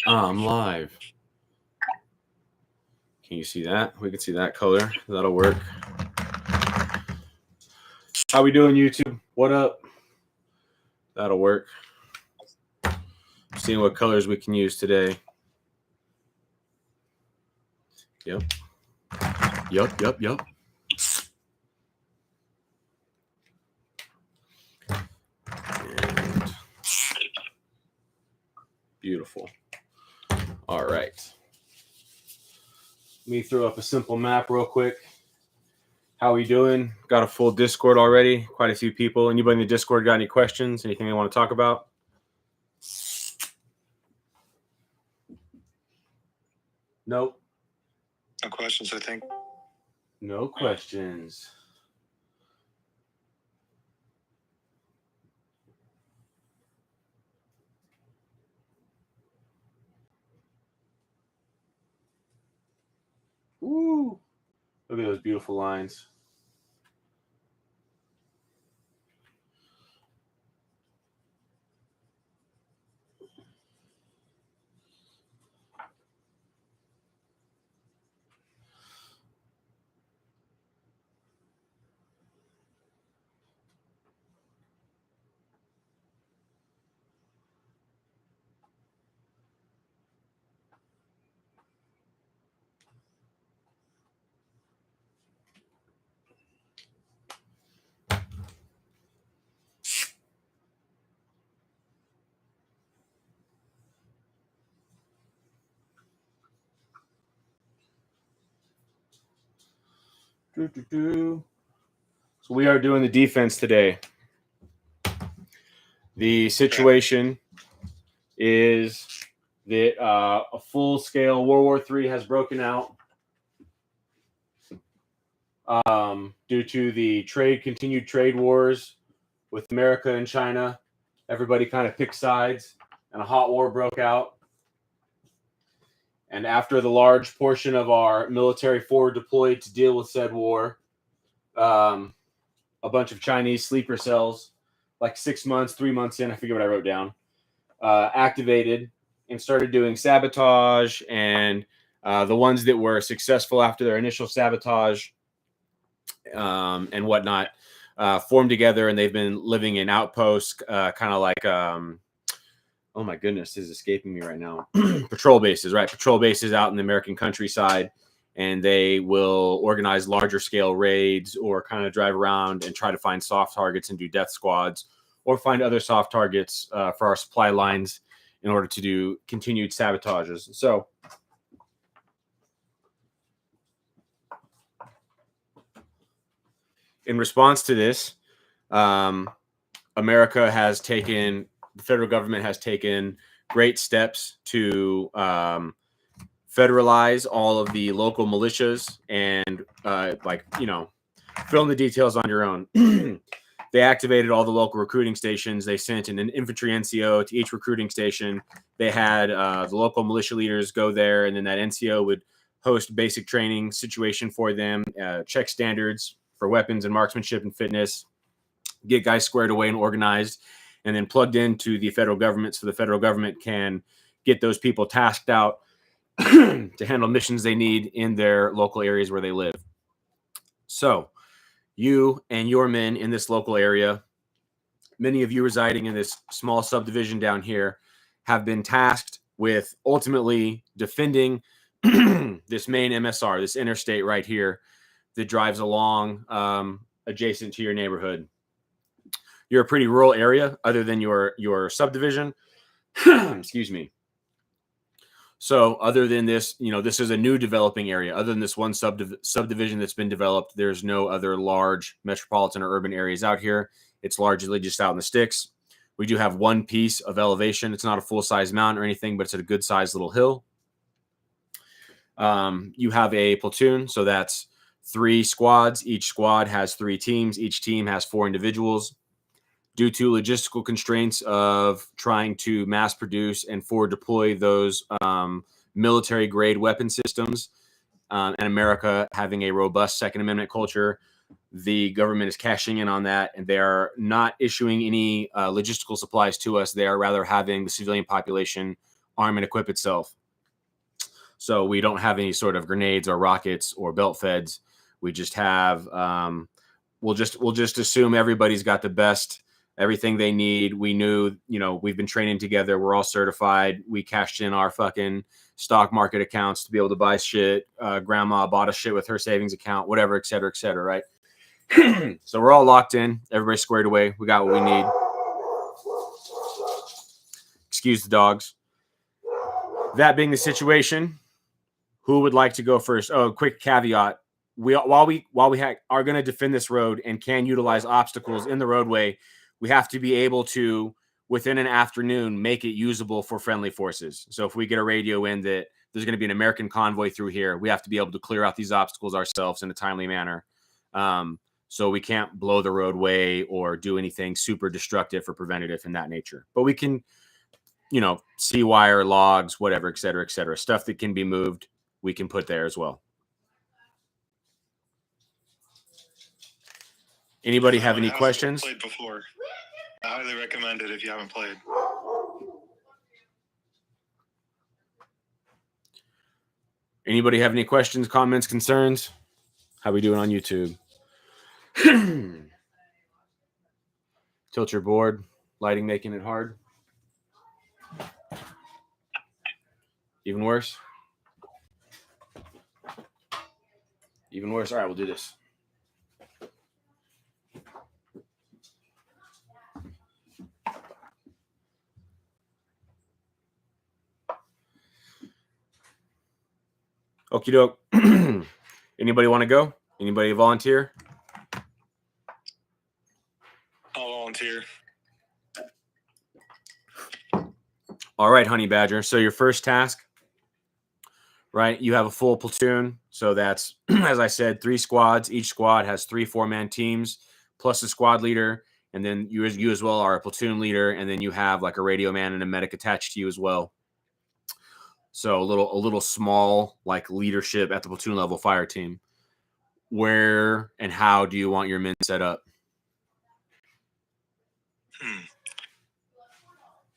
I'm live. Can you see that? We can see that color. That'll work. How we doing, YouTube? What up? That'll work. Seeing what colors we can use today. Yep. And beautiful. All right. Let me throw up a simple map real quick. How we doing? Got a full Discord already. Quite a few people. Anybody in the Discord got any questions? Anything they want to talk about? Nope. No questions, I think. No questions. Ooh. Look at those beautiful lines. So we are doing the defense today. The situation is that a full-scale World War III has broken out due to the continued trade wars with America and China. Everybody kind of picked sides, and a hot war broke out. And after the large portion of our military forward deployed to deal with said war, a bunch of Chinese sleeper cells, like 6 months, 3 months in, I forget what I wrote down, activated and started doing sabotage. And the ones that were successful after their initial sabotage and whatnot formed together, and they've been living in outposts, kind of like oh my goodness, this is escaping me right now. Patrol bases, right? Patrol bases out in the American countryside, and they will organize larger scale raids or kind of drive around and try to find soft targets and do death squads, or find other soft targets for our supply lines in order to do continued sabotages. So in response to this, the federal government has taken great steps to federalize all of the local militias and fill in the details on your own. They activated all the local recruiting stations. They sent an infantry NCO to each recruiting station. They had the local militia leaders go there, and then that NCO would host basic training situation for them, check standards for weapons and marksmanship and fitness, get guys squared away and organized, and then plugged into the federal government so the federal government can get those people tasked out to handle missions they need in their local areas where they live. So you and your men in this local area, many of you residing in this small subdivision down here, have been tasked with ultimately defending this main MSR, this interstate right here that drives along adjacent to your neighborhood. You're a pretty rural area other than your subdivision. Excuse me. So other than this, this is a new developing area. Other than this one subdivision that's been developed, there's no other large metropolitan or urban areas out here. It's largely just out in the sticks. We do have one piece of elevation. It's not a full-size mountain or anything, but it's a good-sized little hill. You have a platoon, so that's 3 squads. Each squad has 3 teams. Each team has 4 individuals. Due to logistical constraints of trying to mass produce and forward deploy those military grade weapon systems, and America having a robust Second Amendment culture, the government is cashing in on that, and they are not issuing any logistical supplies to us. They are rather having the civilian population arm and equip itself. So we don't have any sort of grenades or rockets or belt feds. We just have we'll just assume everybody's got the best, everything they need. We knew, we've been training together. We're all certified. We cashed in our fucking stock market accounts to be able to buy shit. Grandma bought a shit with her savings account, whatever, et cetera, right? So we're all locked in. Everybody's squared away. We got what we need. Excuse the dogs. That being the situation, who would like to go first? Oh, quick caveat. While we are going to defend this road and can utilize obstacles in the roadway, we have to be able to, within an afternoon, make it usable for friendly forces. So if we get a radio in that there's going to be an American convoy through here, we have to be able to clear out these obstacles ourselves in a timely manner. So we can't blow the roadway or do anything super destructive or preventative in that nature. But we can, sea wire, logs, whatever, et cetera, stuff that can be moved, we can put there as well. Anybody have any questions? Played before. I highly recommend it if you haven't played. Anybody have any questions, comments, concerns? How we doing on YouTube? Tilt your board. Lighting making it hard. Even worse? Even worse? All right, we'll do this. Okie doke. Anybody want to go? Anybody volunteer? I'll volunteer. All right, Honey Badger. So your first task, right? You have a full platoon. So that's, as I said, 3 squads. Each squad has 3 4-man teams plus a squad leader. And then you as well are a platoon leader. And then you have like a radio man and a medic attached to you as well. So a little small like leadership at the platoon level fire team. Where and how do you want your men set up?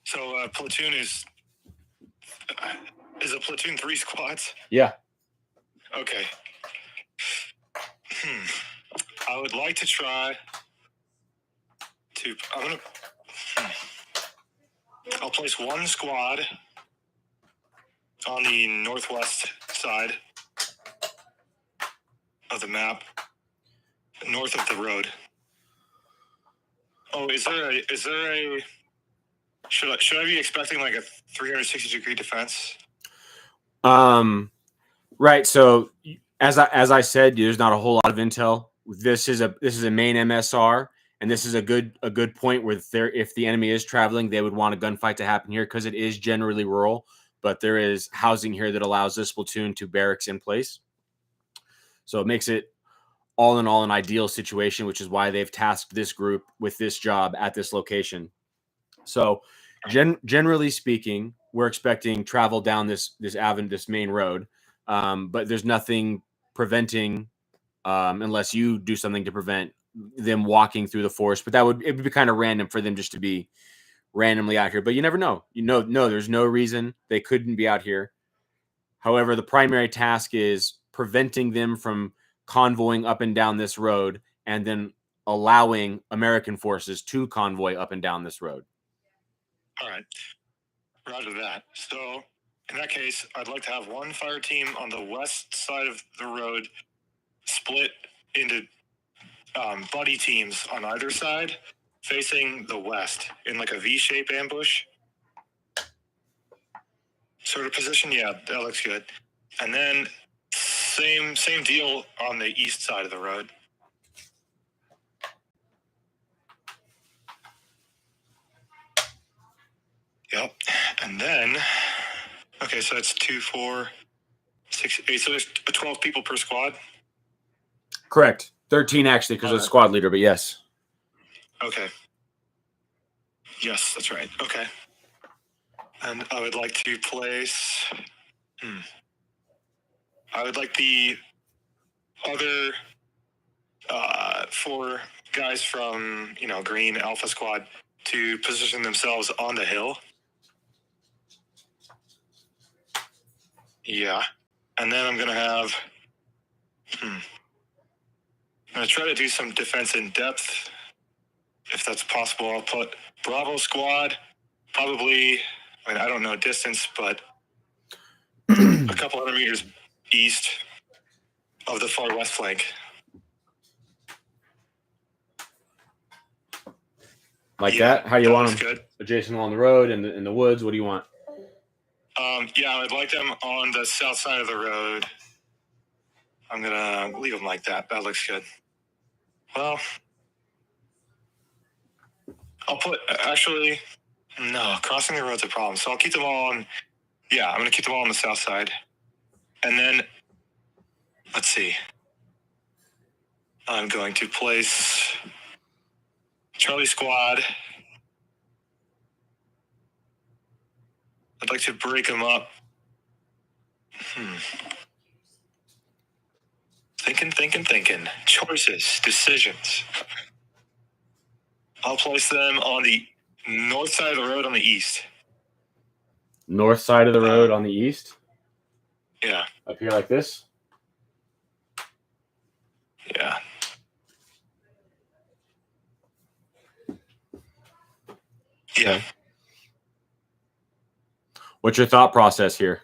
So platoon is a platoon 3 squads? Yeah. Okay. I would like to try to. I'll place 1 squad on the northwest side of the map, north of the road. Oh, is there a? Should I be expecting like a 360-degree defense? Right. So as I said, there's not a whole lot of intel. This is a main MSR, and this is a good point where if the enemy is traveling, they would want a gunfight to happen here because it is generally rural, but there is housing here that allows this platoon to barracks in place. So it makes it all in all an ideal situation, which is why they've tasked this group with this job at this location. So generally speaking, we're expecting travel down this avenue, this main road. But there's nothing preventing, unless you do something to prevent them walking through the forest. But it would be kind of random for them just to be randomly out here. But you never know. No, there's no reason they couldn't be out here. However, the primary task is preventing them from convoying up and down this road and then allowing American forces to convoy up and down this road. All right. Roger that. So in that case, I'd like to have 1 fire team on the west side of the road split into buddy teams on either side facing the west in like a V-shape ambush sort of position. Yeah, that looks good. And then same deal on the east side of the road. Yep. And then, okay, so that's 2, 4, 6, 8. So there's 12 people per squad? Correct. 13 actually, because of the squad leader, but yes. Okay. Yes, that's right. Okay. And I would like to place... I would like the other 4 guys from, Green Alpha Squad to position themselves on the hill. Yeah. And then I'm going to have... I'm going to try to do some defense in depth. If that's possible, I'll put Bravo squad, probably, I don't know distance, but a couple hundred meters east of the far west flank. Like that? How do you want them? Good. Adjacent along the road and in the woods? What do you want? Yeah, I'd like them on the south side of the road. I'm going to leave them like that. That looks good. Well, I'll put, actually, no, crossing the road's a problem. So I'll keep them all on, I'm going to keep them all on the south side. And then, let's see. I'm going to place Charlie squad. I'd like to break them up. Thinking. Choices, decisions. I'll place them on the north side of the road on the east. North side of the road on the east? Yeah. Up here like this? Yeah. Yeah. Okay. What's your thought process here?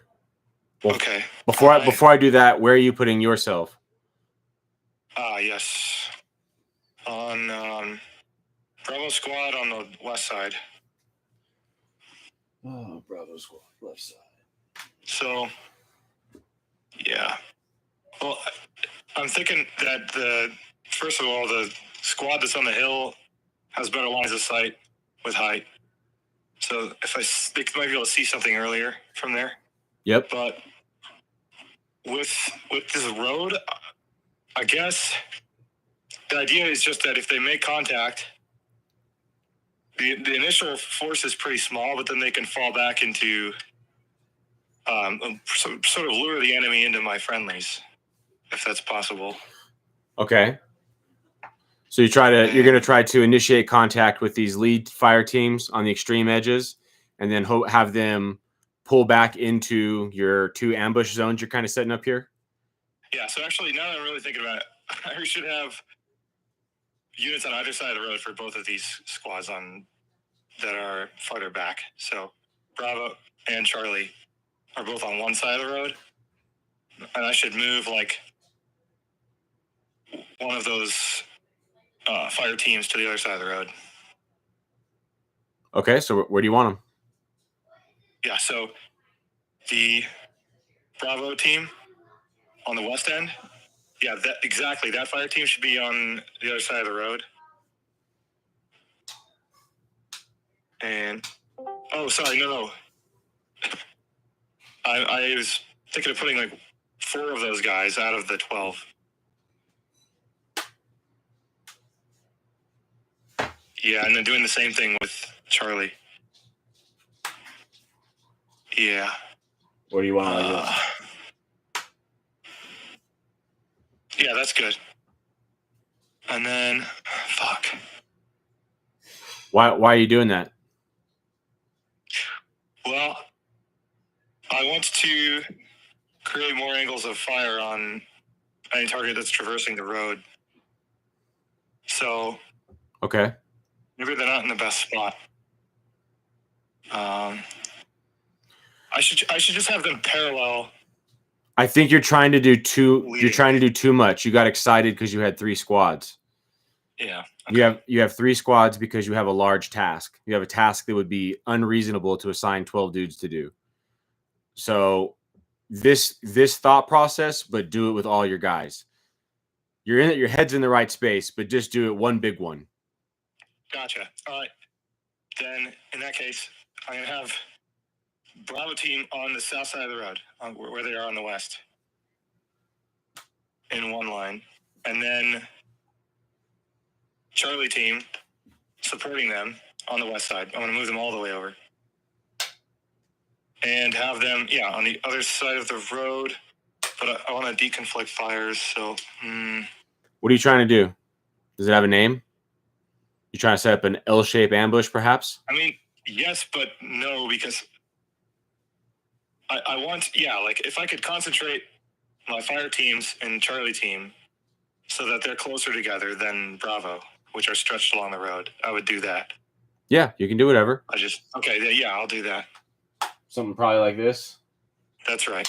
Well, okay. Before I do that, where are you putting yourself? Yes. On Bravo squad on the west side. Oh, Bravo squad, left side. So, yeah. Well, I'm thinking that first of all, the squad that's on the hill has better lines of sight with height. So they might be able to see something earlier from there. Yep. But with this road, I guess the idea is just that if they make contact, the initial force is pretty small, but then they can fall back into sort of lure the enemy into my friendlies, if that's possible. Okay. So you're going to try to initiate contact with these lead fire teams on the extreme edges, and then have them pull back into your two ambush zones you're kind of setting up here? Yeah, so actually, now that I'm really thinking about it, I should have units on either side of the road for both of these squads that are farther back. So Bravo and Charlie are both on one side of the road, and I should move like one of those fire teams to the other side of the road. Okay, so where do you want them? Yeah, so the Bravo team on the west end, that fire team should be on the other side of the road. And no. I was thinking of putting like 4 of those guys out of the 12. Yeah, and then doing the same thing with Charlie. Yeah. What do you want like this? Yeah, that's good. And then, fuck. Why are you doing that? Well, I want to create more angles of fire on any target that's traversing the road. So, okay, maybe they're not in the best spot. I should just have them parallel. I think you're trying to do too much. You got excited because you had 3 squads. Yeah. Okay. You have 3 squads because you have a large task. You have a task that would be unreasonable to assign 12 dudes to do. So this thought process, but do it with all your guys. You're in it, your head's in the right space, but just do it one big one. Gotcha. All right. Then in that case, I'm gonna have Bravo team on the south side of the road, where they are on the west, in one line, and then Charlie team supporting them on the west side. I'm going to move them all the way over. And have them, on the other side of the road. But I want to deconflict fires, so... What are you trying to do? Does it have a name? You trying to set up an L-shaped ambush, perhaps? I mean, yes, but no, because I want, like if I could concentrate my fire teams and Charlie team so that they're closer together than Bravo, which are stretched along the road, I would do that. Yeah, you can do whatever. I'll do that. Something probably like this. That's right.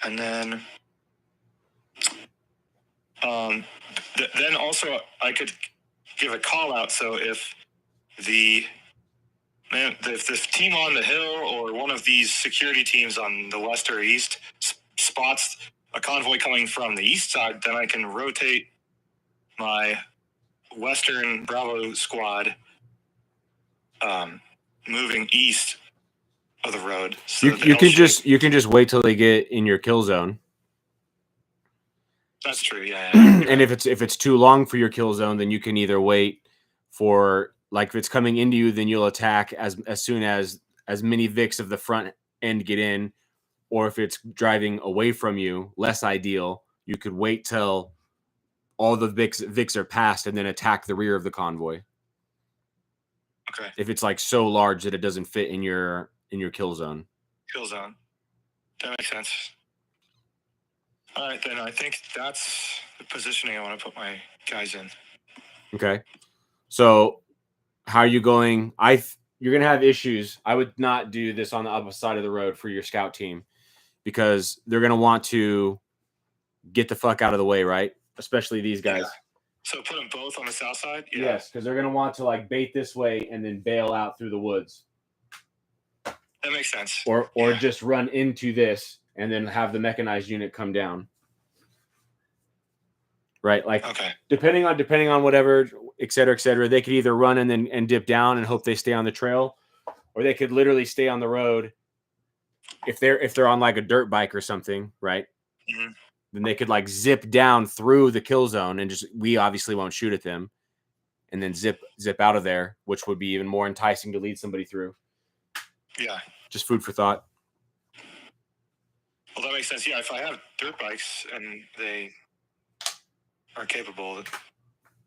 And then, then also I could give a call out. So if the team on the hill or one of these security teams on the west or east spots a convoy coming from the east side, then I can rotate my Western Bravo squad moving east of the road. So you can just wait till they get in your kill zone. That's true. Yeah. And if it's too long for your kill zone, then you can either wait for, like, if it's coming into you, then you'll attack as soon as many Vics of the front end get in, or if it's driving away from you, less ideal, you could wait till all the Vics are passed and then attack the rear of the convoy. Okay. If it's like so large that it doesn't fit in your kill zone. Kill zone. That makes sense. All right, then I think that's the positioning I want to put my guys in. Okay. So how are you going? You're going to have issues. I would not do this on the opposite side of the road for your scout team, because they're going to want to get the fuck out of the way, right? Especially these guys. Yeah. So put them both on the south side? Yeah. Yes, because they're going to want to like bait this way and then bail out through the woods. That makes sense. Or just run into this and then have the mechanized unit come down. Right? Like, okay. depending on whatever, et cetera, they could either run and dip down and hope they stay on the trail, or they could literally stay on the road. If they're on like a dirt bike or something, right? Mm-hmm. Then they could like zip down through the kill zone and we obviously won't shoot at them, and then zip out of there, which would be even more enticing to lead somebody through. Yeah. Just food for thought. Well, that makes sense. Yeah, if I have dirt bikes and they are capable.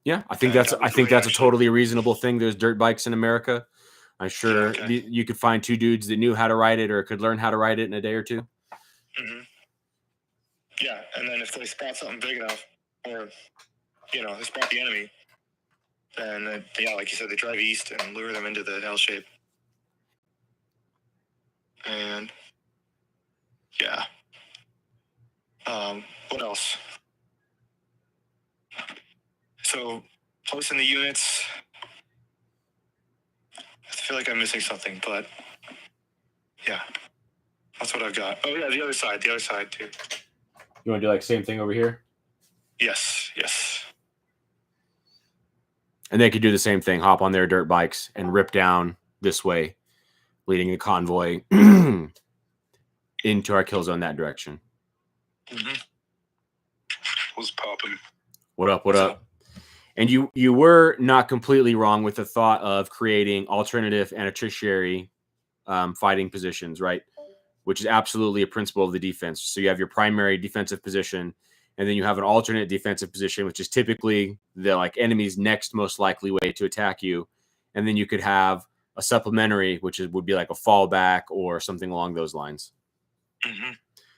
Yeah, I think that's a totally reasonable thing. There's dirt bikes in America. I'm sure you could find two dudes that knew how to ride it or could learn how to ride it in a day or two. Mm-hmm. Yeah, and then if they spot something big enough, or they spot the enemy, then like you said, they drive east and lure them into the L shape. And yeah, what else? So posting the units. I feel like I'm missing something, but yeah, that's what I've got. Oh yeah, the other side too. You want to do like same thing over here? Yes. And they could do the same thing, hop on their dirt bikes and rip down this way, leading the convoy into our kill zone that direction. Mm-hmm. What's popping? What up? And you were not completely wrong with the thought of creating alternative and a tertiary fighting positions, right? Which is absolutely a principle of the defense. So you have your primary defensive position, and then you have an alternate defensive position, which is typically the like enemy's next most likely way to attack you. And then you could have a supplementary, which would be like a fallback or something along those lines. Mm-hmm.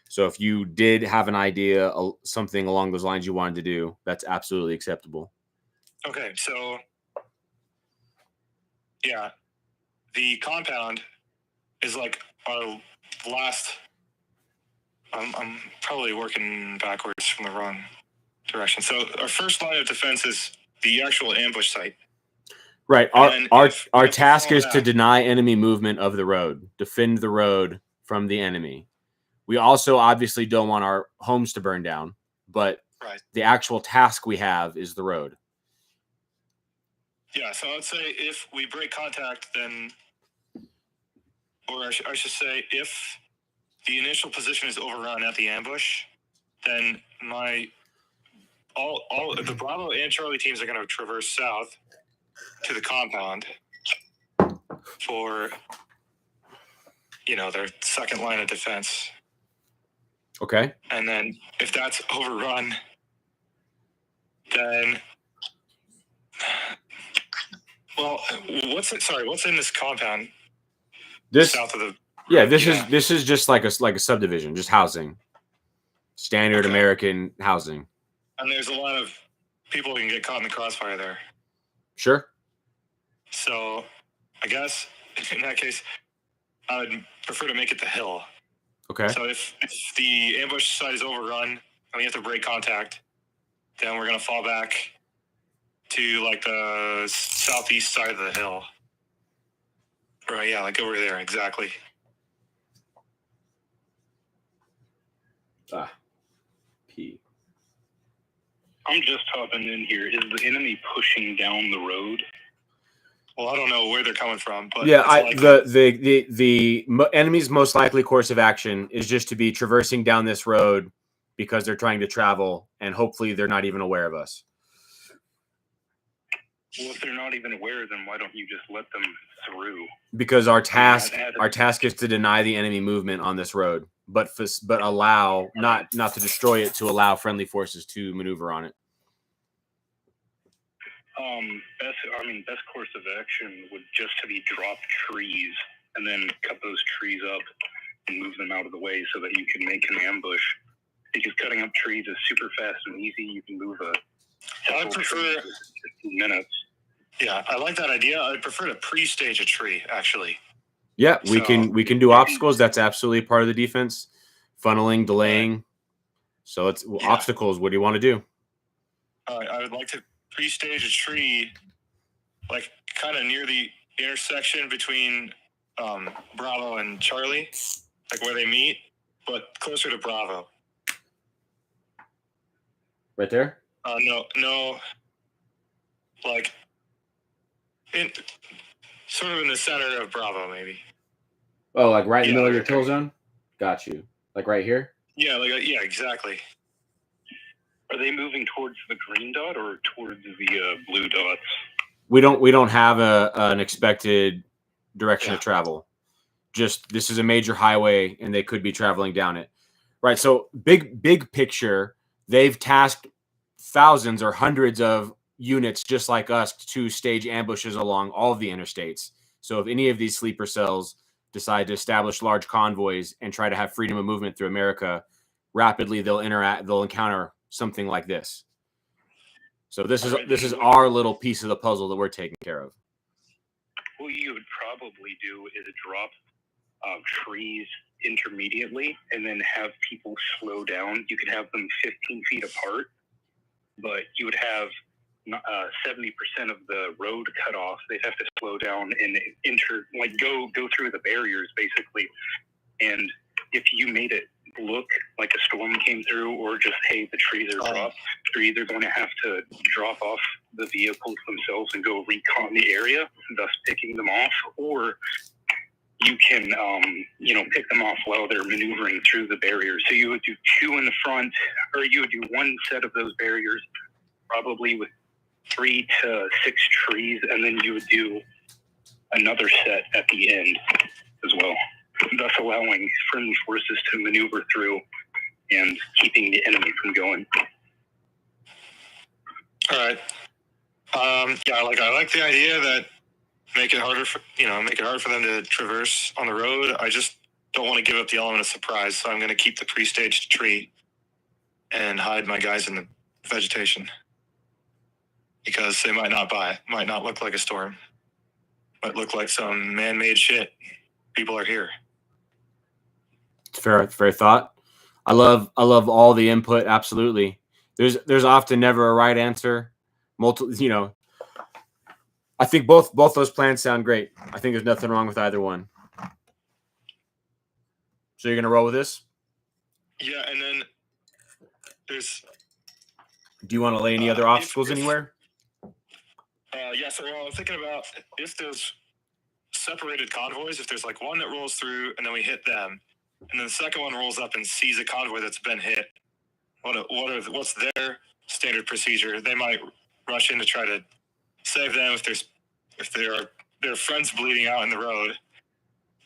So if you did have an idea, something along those lines you wanted to do, that's absolutely acceptable. Okay, so yeah, the compound is like our last. I'm probably working backwards from the wrong direction. So our first line of defense is the actual ambush site. Right. Our task is to deny enemy movement of the road, defend the road from the enemy. We also obviously don't want our homes to burn down, but the actual task we have is the road. Yeah, so I would say if we break contact, then, or I should say, if the initial position is overrun at the ambush, then all the Bravo and Charlie teams are going to traverse south to the compound for their second line of defense. Okay. And then if that's overrun, then what's in this compound? south of the. Yeah, this is just like a subdivision, just housing, standard American housing. And there's a lot of people who can get caught in the crossfire there. Sure. So, I guess in that case, I would prefer to make it the hill. Okay. So if the ambush side is overrun and we have to break contact, then we're gonna fall back to like the southeast side of the hill. Right? Yeah, like over there, exactly. P. I'm just hopping in here. Is the enemy pushing down the road? Well, I don't know where they're coming from, but yeah, the enemy's most likely course of action is just to be traversing down this road because they're trying to travel, and hopefully they're not even aware of us. Well, if they're not even aware, then why don't you just let them through? Because our task is to deny the enemy movement on this road, but allow not to destroy it, to allow friendly forces to maneuver on it. Best course of action would just to be drop trees and then cut those trees up and move them out of the way so that you can make an ambush. Because cutting up trees is super fast and easy. You can move I prefer 15 minutes. Yeah, I like that idea. I'd prefer to pre-stage a tree, actually. Yeah, we can do obstacles. That's absolutely part of the defense. Funneling, delaying. So it's obstacles. What do you want to do? I would like to pre-stage a tree, like kind of near the intersection between Bravo and Charlie, like where they meet, but closer to Bravo. Right there? No. Like, sort of in the center of Bravo, maybe. Oh, like right in the middle of your kill zone? Got you. Like right here? Yeah, exactly. Are they moving towards the green dot or towards the blue dots? We don't have an expected direction of travel. Just this is a major highway, and they could be traveling down it. Right. So big picture, they've tasked thousands or hundreds of units just like us to stage ambushes along all of the interstates. So if any of these sleeper cells decide to establish large convoys and try to have freedom of movement through America, rapidly they'll encounter something like this. So this is our little piece of the puzzle that we're taking care of. What you would probably do is drop trees intermediately and then have people slow down. You could have them 15 feet apart, but you would have 70% of the road cut off. They'd have to slow down and go through the barriers basically. And if you made it look like a storm came through, or just, hey, the trees are dropped, they're either going to have to drop off the vehicles themselves and go recon the area, thus picking them off, or you can, pick them off while they're maneuvering through the barriers. So you would do two in the front, or you would do one set of those barriers, probably with 3 to 6 trees, and then you would do another set at the end as well, thus allowing friendly forces to maneuver through and keeping the enemy from going. All right. I like the idea that make it hard for them to traverse on the road. I just don't want to give up the element of surprise, so I'm going to keep the pre-staged tree and hide my guys in the vegetation, because they might not look like a storm, might look like some man-made shit. People are here. It's fair thought. I love all the input. Absolutely. There's often never a right answer. I think both those plans sound great. I think there's nothing wrong with either one. So you're gonna roll with this? Yeah, and then there's. Do you want to lay any other obstacles anywhere? So I'm thinking about if there's separated convoys, if there's like one that rolls through and then we hit them, and then the second one rolls up and sees a convoy that's been hit. What's their standard procedure? They might rush in to try to save them if their friends bleeding out in the road.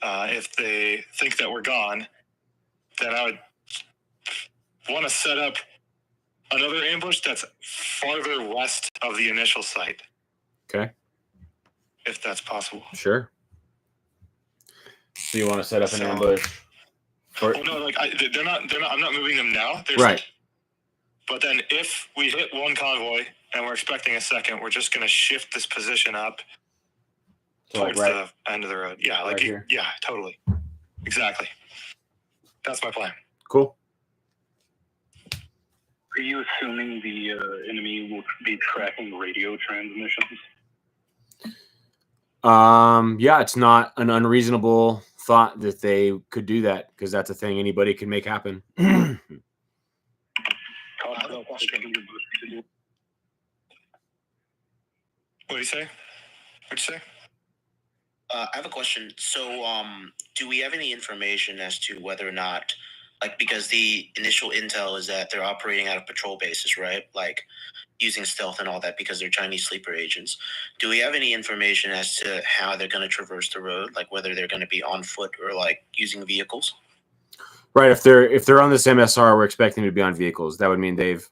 If they think that we're gone, then I would want to set up another ambush that's farther west of the initial site. Okay. If that's possible. Sure. So you want to set up an ambush? Well, no, like they're not. I'm not moving them now. Right. But then if we hit one convoy and we're expecting a second, we're just going to shift this position up towards the end of the road. Yeah, like here. Yeah, totally, exactly. That's my plan. Cool. Are you assuming the enemy will be tracking radio transmissions? Yeah, it's not an unreasonable thought that they could do that, because that's a thing anybody can make happen. What do you say? What'd you say? I have a question. So, do we have any information as to whether or not, like, because the initial intel is that they're operating out of patrol bases, right? Like, using stealth and all that because they're Chinese sleeper agents. Do we have any information as to how they're going to traverse the road, like whether they're going to be on foot or like using vehicles? Right. If they're on this MSR, we're expecting to be on vehicles. That would mean they've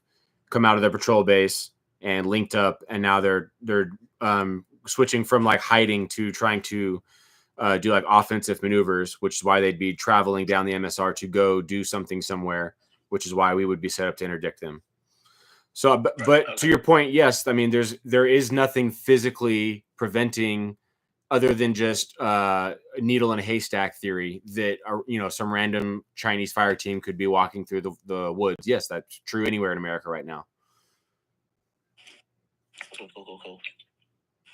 come out of their patrol base and linked up, and now they're switching from like hiding to trying to do like offensive maneuvers, which is why they'd be traveling down the MSR to go do something somewhere, which is why we would be set up to interdict them. So, but to your point, yes, I mean, there is nothing physically preventing, other than just needle in a haystack theory, that some random Chinese fire team could be walking through the woods. Yes, that's true anywhere in America right now. Cool.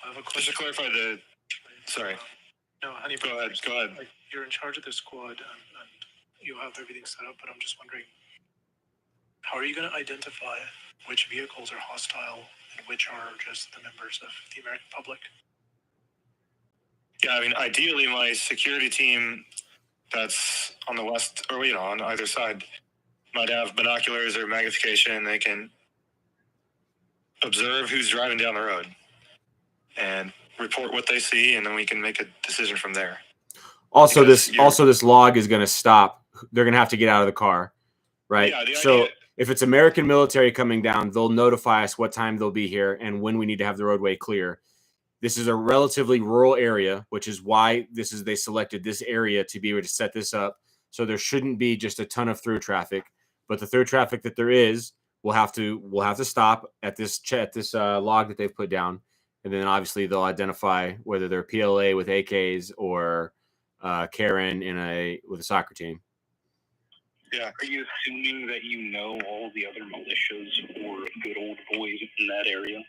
I have a question. Just to clarify sorry. No, honey, go ahead. Like, you're in charge of the squad and you have everything set up, but I'm just wondering, how are you going to identify which vehicles are hostile and which are just the members of the American public? Yeah, I mean, ideally, my security team that's on the west, or on either side, might have binoculars or magnification. They can observe who's driving down the road and report what they see, and then we can make a decision from there. Also, this log is going to stop. They're going to have to get out of the car, right? Yeah, if it's American military coming down, they'll notify us what time they'll be here and when we need to have the roadway clear. This is a relatively rural area, which is why they selected this area to be able to set this up. So there shouldn't be just a ton of through traffic, but the through traffic that there is, we'll have to stop at this log that they've put down, and then obviously they'll identify whether they're PLA with AKs or Karen with a soccer team. Yeah. Are you assuming that you know all the other militias or good old boys in that area?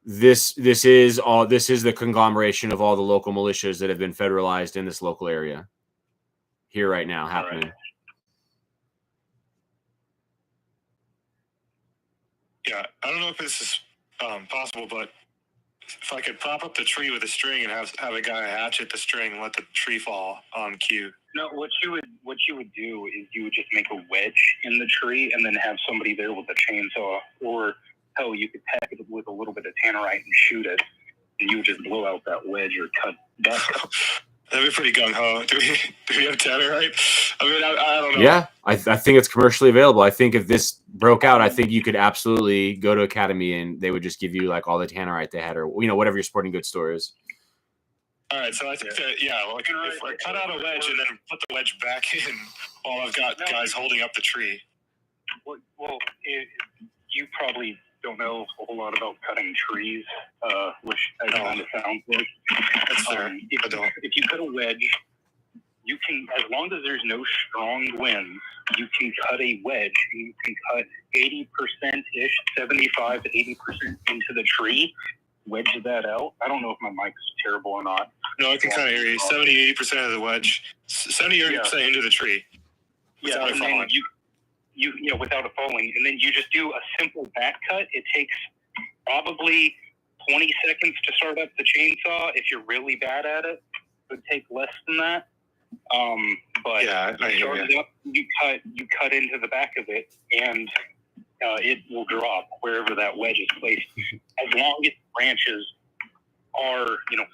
This is the conglomeration of all the local militias that have been federalized in this local area here right now happening. Right. Yeah, I don't know if this is possible, but if I could prop up the tree with a string and have a guy hatchet the string and let the tree fall on cue. No, what you would do is you would just make a wedge in the tree and then have somebody there with a chainsaw, or hell, you could pack it with a little bit of tannerite and shoot it, and you would just blow out that wedge or cut that. That'd be pretty gung ho. Do we have tannerite? I mean, I don't know. Yeah, I think it's commercially available. I think if this broke out, I think you could absolutely go to Academy and they would just give you like all the tannerite they had, or whatever your sporting goods store is. All right, so I think that if I cut out a wedge and then put the wedge back in, while I've got guys holding up the tree. Well, you probably don't know a whole lot about cutting trees, which I kind of sounds like. That's fair. If you cut a wedge, you can, as long as there's no strong winds, you can cut a wedge. You can cut 80%-ish, 75 to 80% into the tree, wedge that out. I don't know if my mic's terrible or not. No, I can kind of hear you. 70-80% of the wedge, 70-80% into the tree. Yeah, and then you without it falling, and then you just do a simple back cut. It takes probably 20 seconds to start up the chainsaw. If you're really bad at it, it would take less than that. But yeah, you start it up, you cut into the back of it, and it will drop wherever that wedge is placed. As long as branches are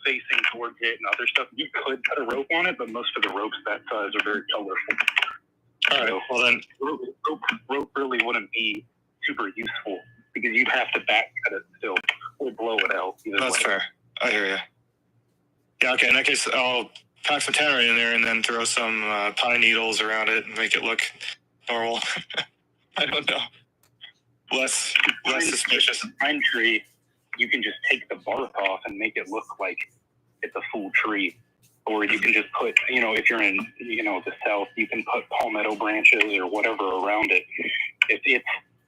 facing towards it and other stuff, you could put a rope on it, but most of the ropes that size are very colorful. All right. Well, then rope really wouldn't be super useful because you'd have to back cut it still or blow it out. That's fair. I hear you. Yeah. Okay. In that case, I'll pack some tannerite in there and then throw some pine needles around it and make it look normal. I don't know. Less suspicious. Pine tree, you can just take the bark off and make it look like it's a full tree. Or you can just put, if you're in, the South, you can put palmetto branches or whatever around it. It's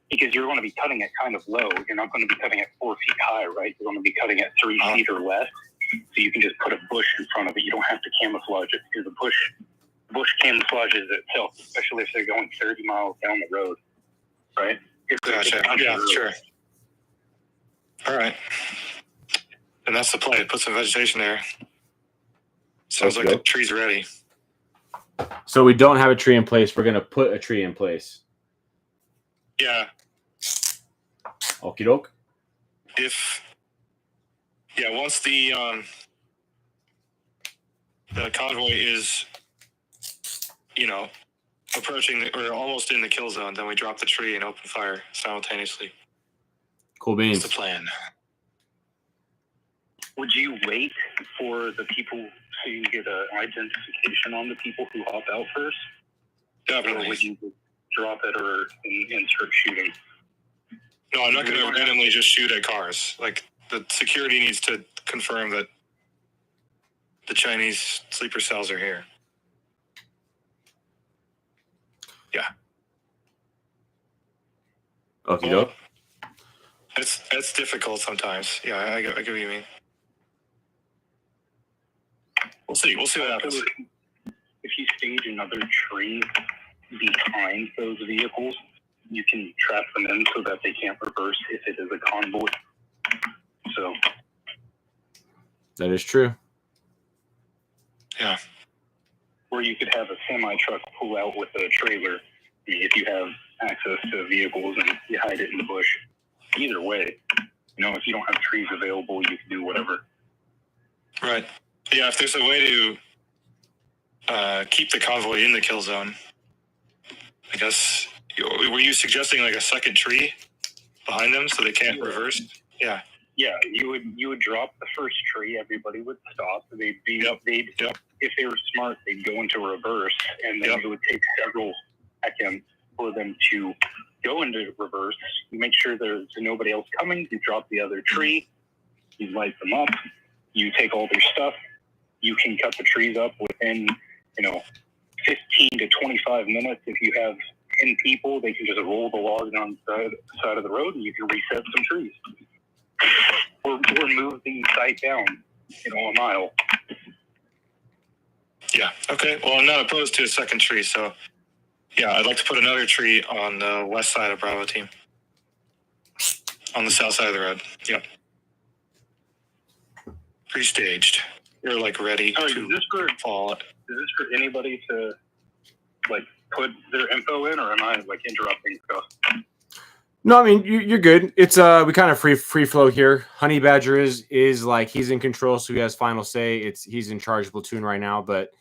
because you're going to be cutting it kind of low. You're not going to be cutting it 4 feet high, right? You're going to be cutting it 3 feet or less. So you can just put a bush in front of it. You don't have to camouflage it because the bush camouflages itself, especially if they're going 30 miles down the road, right? Gotcha. Yeah, sure. All right. And that's the play. Put some vegetation there. Sounds like the tree's ready. So we don't have a tree in place. We're going to put a tree in place. Yeah. Okie doke. Once the convoy is, approaching or almost in the kill zone, then we drop the tree and open fire simultaneously. Cool beans. That's the plan. Would you wait for the people so you get an identification on the people who hop out first? Definitely. Or would you drop it and start shooting? No, I'm not going to randomly just shoot at cars. Like, the security needs to confirm that the Chinese sleeper cells are here. Yeah. Okie doke. It's difficult sometimes. Yeah, I get what you mean. We'll see what happens. If you stage another tree behind those vehicles, you can trap them in so that they can't reverse if it is a convoy. So that is true. Yeah. Or you could have a semi truck pull out with a trailer. I mean, if you have access to vehicles and you hide it in the bush. Either way, if you don't have trees available, you can do whatever. Right. Yeah, if there's a way to keep the convoy in the kill zone, I guess. Were you suggesting like a second tree behind them so they can't reverse? Yeah. Yeah, you would drop the first tree. Everybody would stop. They'd if they were smart, they'd go into reverse, and then it would take several seconds for them to go into reverse. You make sure there's nobody else coming. You drop the other tree. You light them up. You take all their stuff. You can cut the trees up within 15 to 25 minutes. If you have 10 people, they can just roll the logs on the side of the road, and you can reset some trees. Or move the site down, a mile. Yeah. Okay. Well, I'm not opposed to a second tree, so yeah, I'd like to put another tree on the west side of Bravo team. On the south side of the road. Yep. Pre-staged. You're like ready to fall. Is this for anybody to put their info in, or am I interrupting stuff? No, I mean you're good. It's we kind of free flow here. Honey Badger is like he's in control, so he has final say. He's in charge of platoon right now, but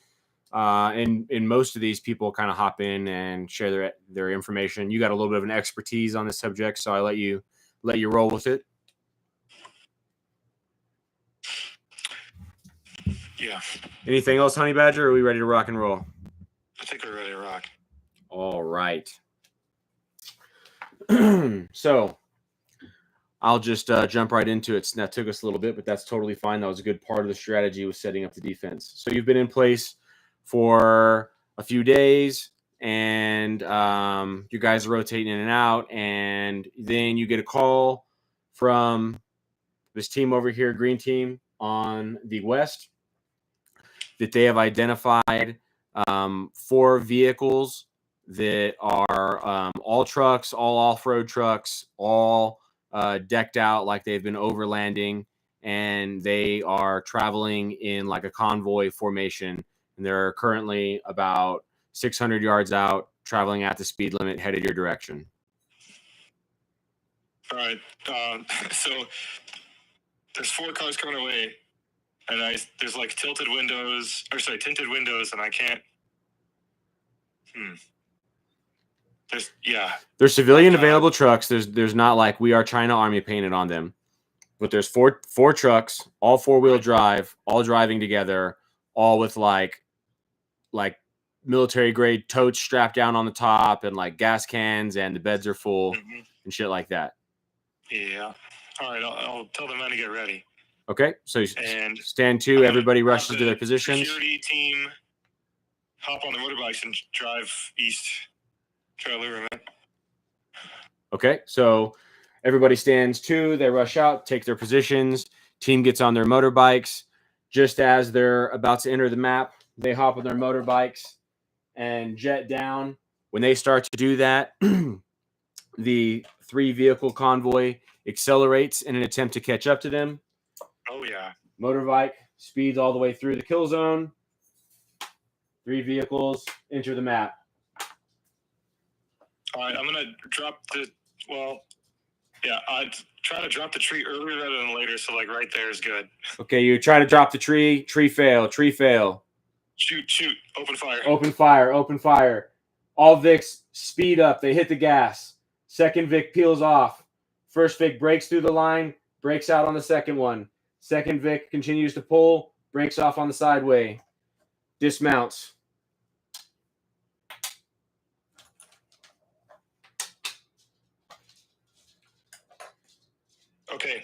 in most of these people kind of hop in and share their information. You got a little bit of an expertise on this subject, so I let you roll with it. Yeah. Anything else, Honey Badger? Or are we ready to rock and roll? I think we're ready to rock. All right. So I'll just jump right into it. That took us a little bit, but that's totally fine. That was a good part of the strategy, was setting up the defense. So you've been in place for a few days, and you guys are rotating in and out, and then you get a call from this team over here, green team on the west, that they have identified 4 vehicles that are all trucks, all off-road trucks, all decked out like they've been overlanding, and they are traveling in like a convoy formation. And they're currently about 600 yards out, traveling at the speed limit, headed your direction. All right. So there's 4 cars coming away, and there's like tinted windows, and I can't. There's civilian available trucks. There's not like We Are China Army painted on them, but there's four trucks, all 4-wheel drive, all driving together, all with like military grade totes strapped down on the top and like gas cans, and the beds are full and shit like that. Yeah. All right. I'll tell the men to get ready. Okay. So And stand 2, everybody rushes have to their the positions. Security team hop on the motorbikes and drive east. Try to lure them in. Okay. So everybody stands 2, they rush out, take their positions. Team gets on their motorbikes. Just as they're about to enter the map, they hop on their motorbikes and jet down. When they start to do that, the 3-vehicle convoy accelerates in an attempt to catch up to them. Oh, yeah. Motorbike speeds all the way through the kill zone. 3 vehicles enter the map. All right. I'm going to drop I'd try to drop the tree earlier rather than later. So, like, right there is good. Okay, you try to drop the tree. Tree fail. Shoot. Open fire. All Vics speed up. They hit the gas. Second Vic peels off. First Vic breaks through the line, breaks out on the second one. Second Vic continues to pull, breaks off on the sideway. Dismounts. Okay.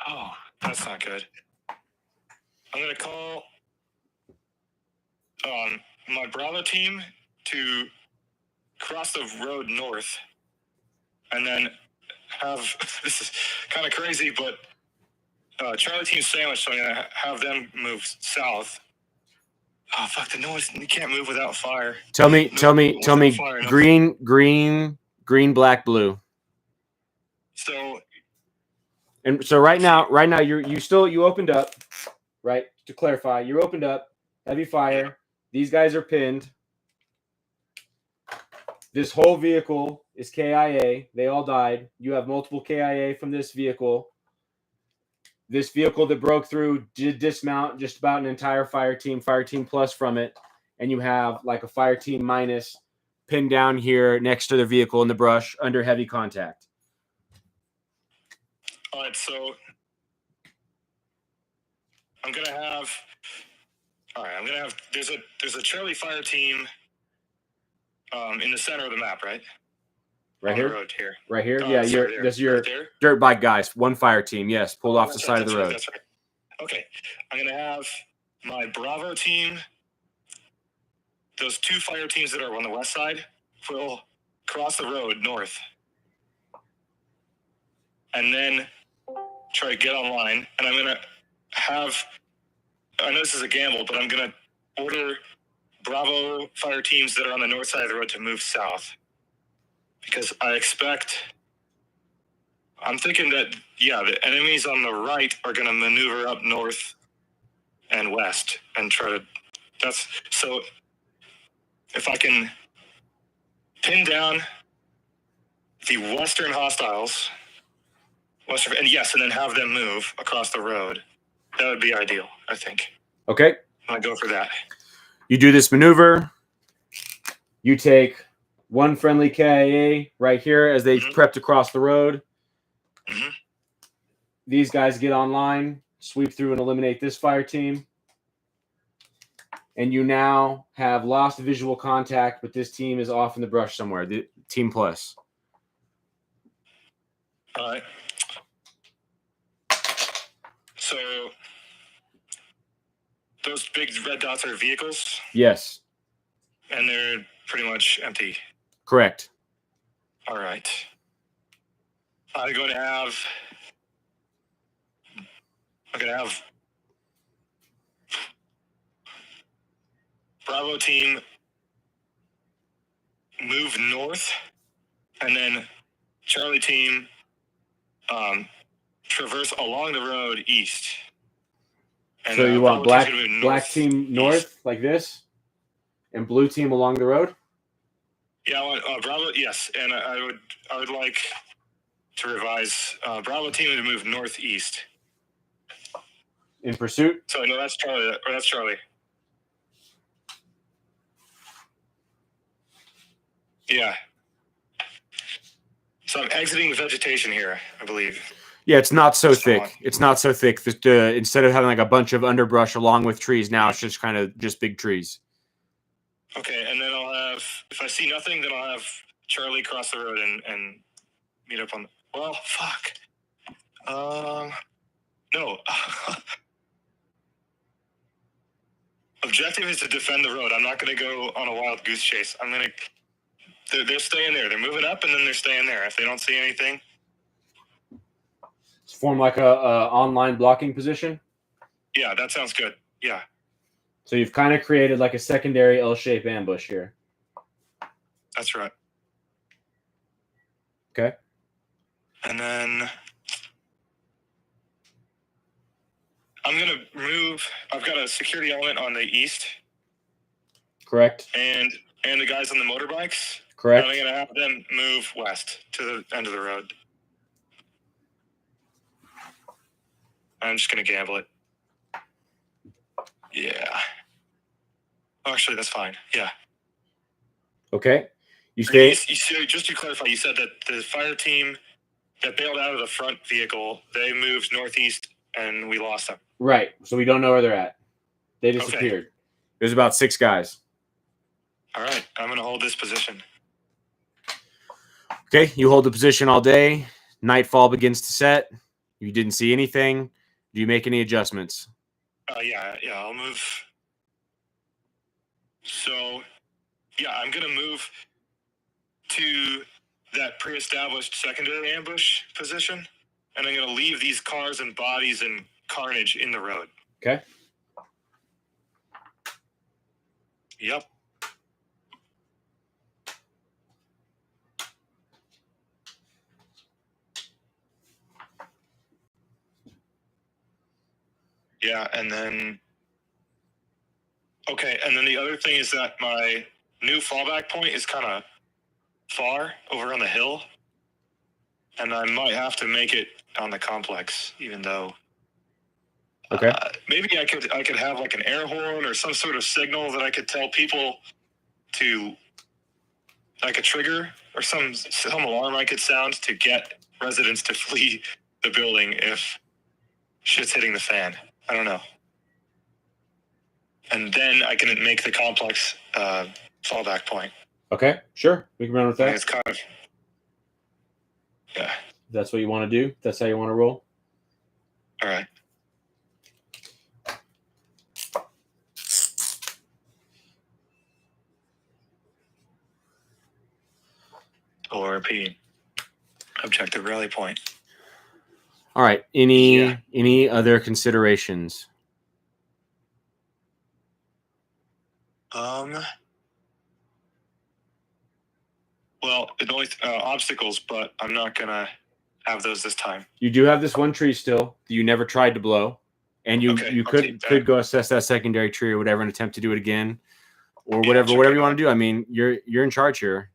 Oh, that's not good. I'm going to call my Bravo team to cross the road north and then have this is kind of crazy, but Charlie team sandwich, so I'm going to have them move south. Oh, fuck, the noise. You can't move without fire. Tell me, Fire, green, black, blue. So right now you opened up, right? To clarify, you opened up, heavy fire. Yeah. These guys are pinned. This whole vehicle is KIA. They all died. You have multiple KIA from this vehicle. This vehicle that broke through did dismount just about an entire fire team plus from it. And you have like a fire team minus pinned down here next to the vehicle in the brush under heavy contact. All right, so I'm gonna have there's a Charlie fire team in the center of the map, right? Right on here? The road here. Right here? This is your dirt bike guys. One fire team, yes. Pulled off the side of the road. That's right. Okay. I'm going to have my Bravo team, those 2 fire teams that are on the west side, will cross the road north. And then try to get online. And I'm going to I know this is a gamble, but I'm going to order Bravo fire teams that are on the north side of the road to move south. Because I'm thinking that, the enemies on the right are going to maneuver up north and west and try to, so if I can pin down the western hostiles, and then have them move across the road, that would be ideal, I think. Okay. I'll go for that. You do this maneuver. You take one friendly KIA right here as they prep to cross the road. Mm-hmm. These guys get online, sweep through and eliminate this fire team. And you now have lost visual contact, but this team is off in the brush somewhere. The team plus. All right. So those big red dots are vehicles? Yes. And they're pretty much empty? Correct. All right. I'm going to have Bravo team move north, and then Charlie team traverse along the road east. And, so you want black team north like this, and blue team along the road? Yeah, I want Bravo. Yes, and I would like to revise Bravo team to move northeast. In pursuit? So no, that's Charlie. Or that's Charlie. Yeah. So I'm exiting vegetation here, I believe. Yeah, it's not so That's thick. fine. It's not so thick. Instead of having like a bunch of underbrush along with trees, now it's just kind of just big trees. Okay, and then I'll have, if I see nothing, then I'll have Charlie cross the road and meet up on. Well, fuck. No. Objective is to defend the road. I'm not going to go on a wild goose chase. I'm going to. They're staying there. They're moving up, and then they're staying there. If they don't see anything, Form like a online blocking position. yeah, that sounds good. Yeah. So you've kind of created like a secondary L-shaped ambush here. That's right. Okay. And then I'm going to move. I've got a security element on the east. Correct. And the guys on the motorbikes. Correct. And I'm going to have them move west to the end of the road. I'm just going to gamble it. Yeah. Actually, that's fine. Yeah. Okay. You stay. Just to clarify, you said that the fire team that bailed out of the front vehicle, they moved northeast and we lost them. Right. So we don't know where they're at. They disappeared. Okay. There's about 6 guys. All right. I'm going to hold this position. Okay. You hold the position all day. Nightfall begins to set. You didn't see anything. Do you make any adjustments? Yeah, I'll move. So, yeah, I'm going to move to that pre-established secondary ambush position, and I'm going to leave these cars and bodies and carnage in the road. Okay. Yep. Yeah, and then... Okay, and then the other thing is that my new fallback point is kind of far over on the hill, and I might have to make it on the complex, even though... Okay. Maybe I could have like an air horn or some sort of signal that I could tell people to, like a trigger or some alarm I could sound to get residents to flee the building if shit's hitting the fan. I don't know. And then I can make the complex fallback point. Okay, sure. We can run with that. It's kind of, yeah. If that's what you want to do. That's how you want to roll. All right. ORP. Objective rally point. All right. Any other considerations? Well, it only obstacles, but I'm not gonna have those this time. You do have this one tree still that you never tried to blow, and you could go assess that secondary tree or whatever and attempt to do it again, or whatever you want to do. I mean, you're in charge here.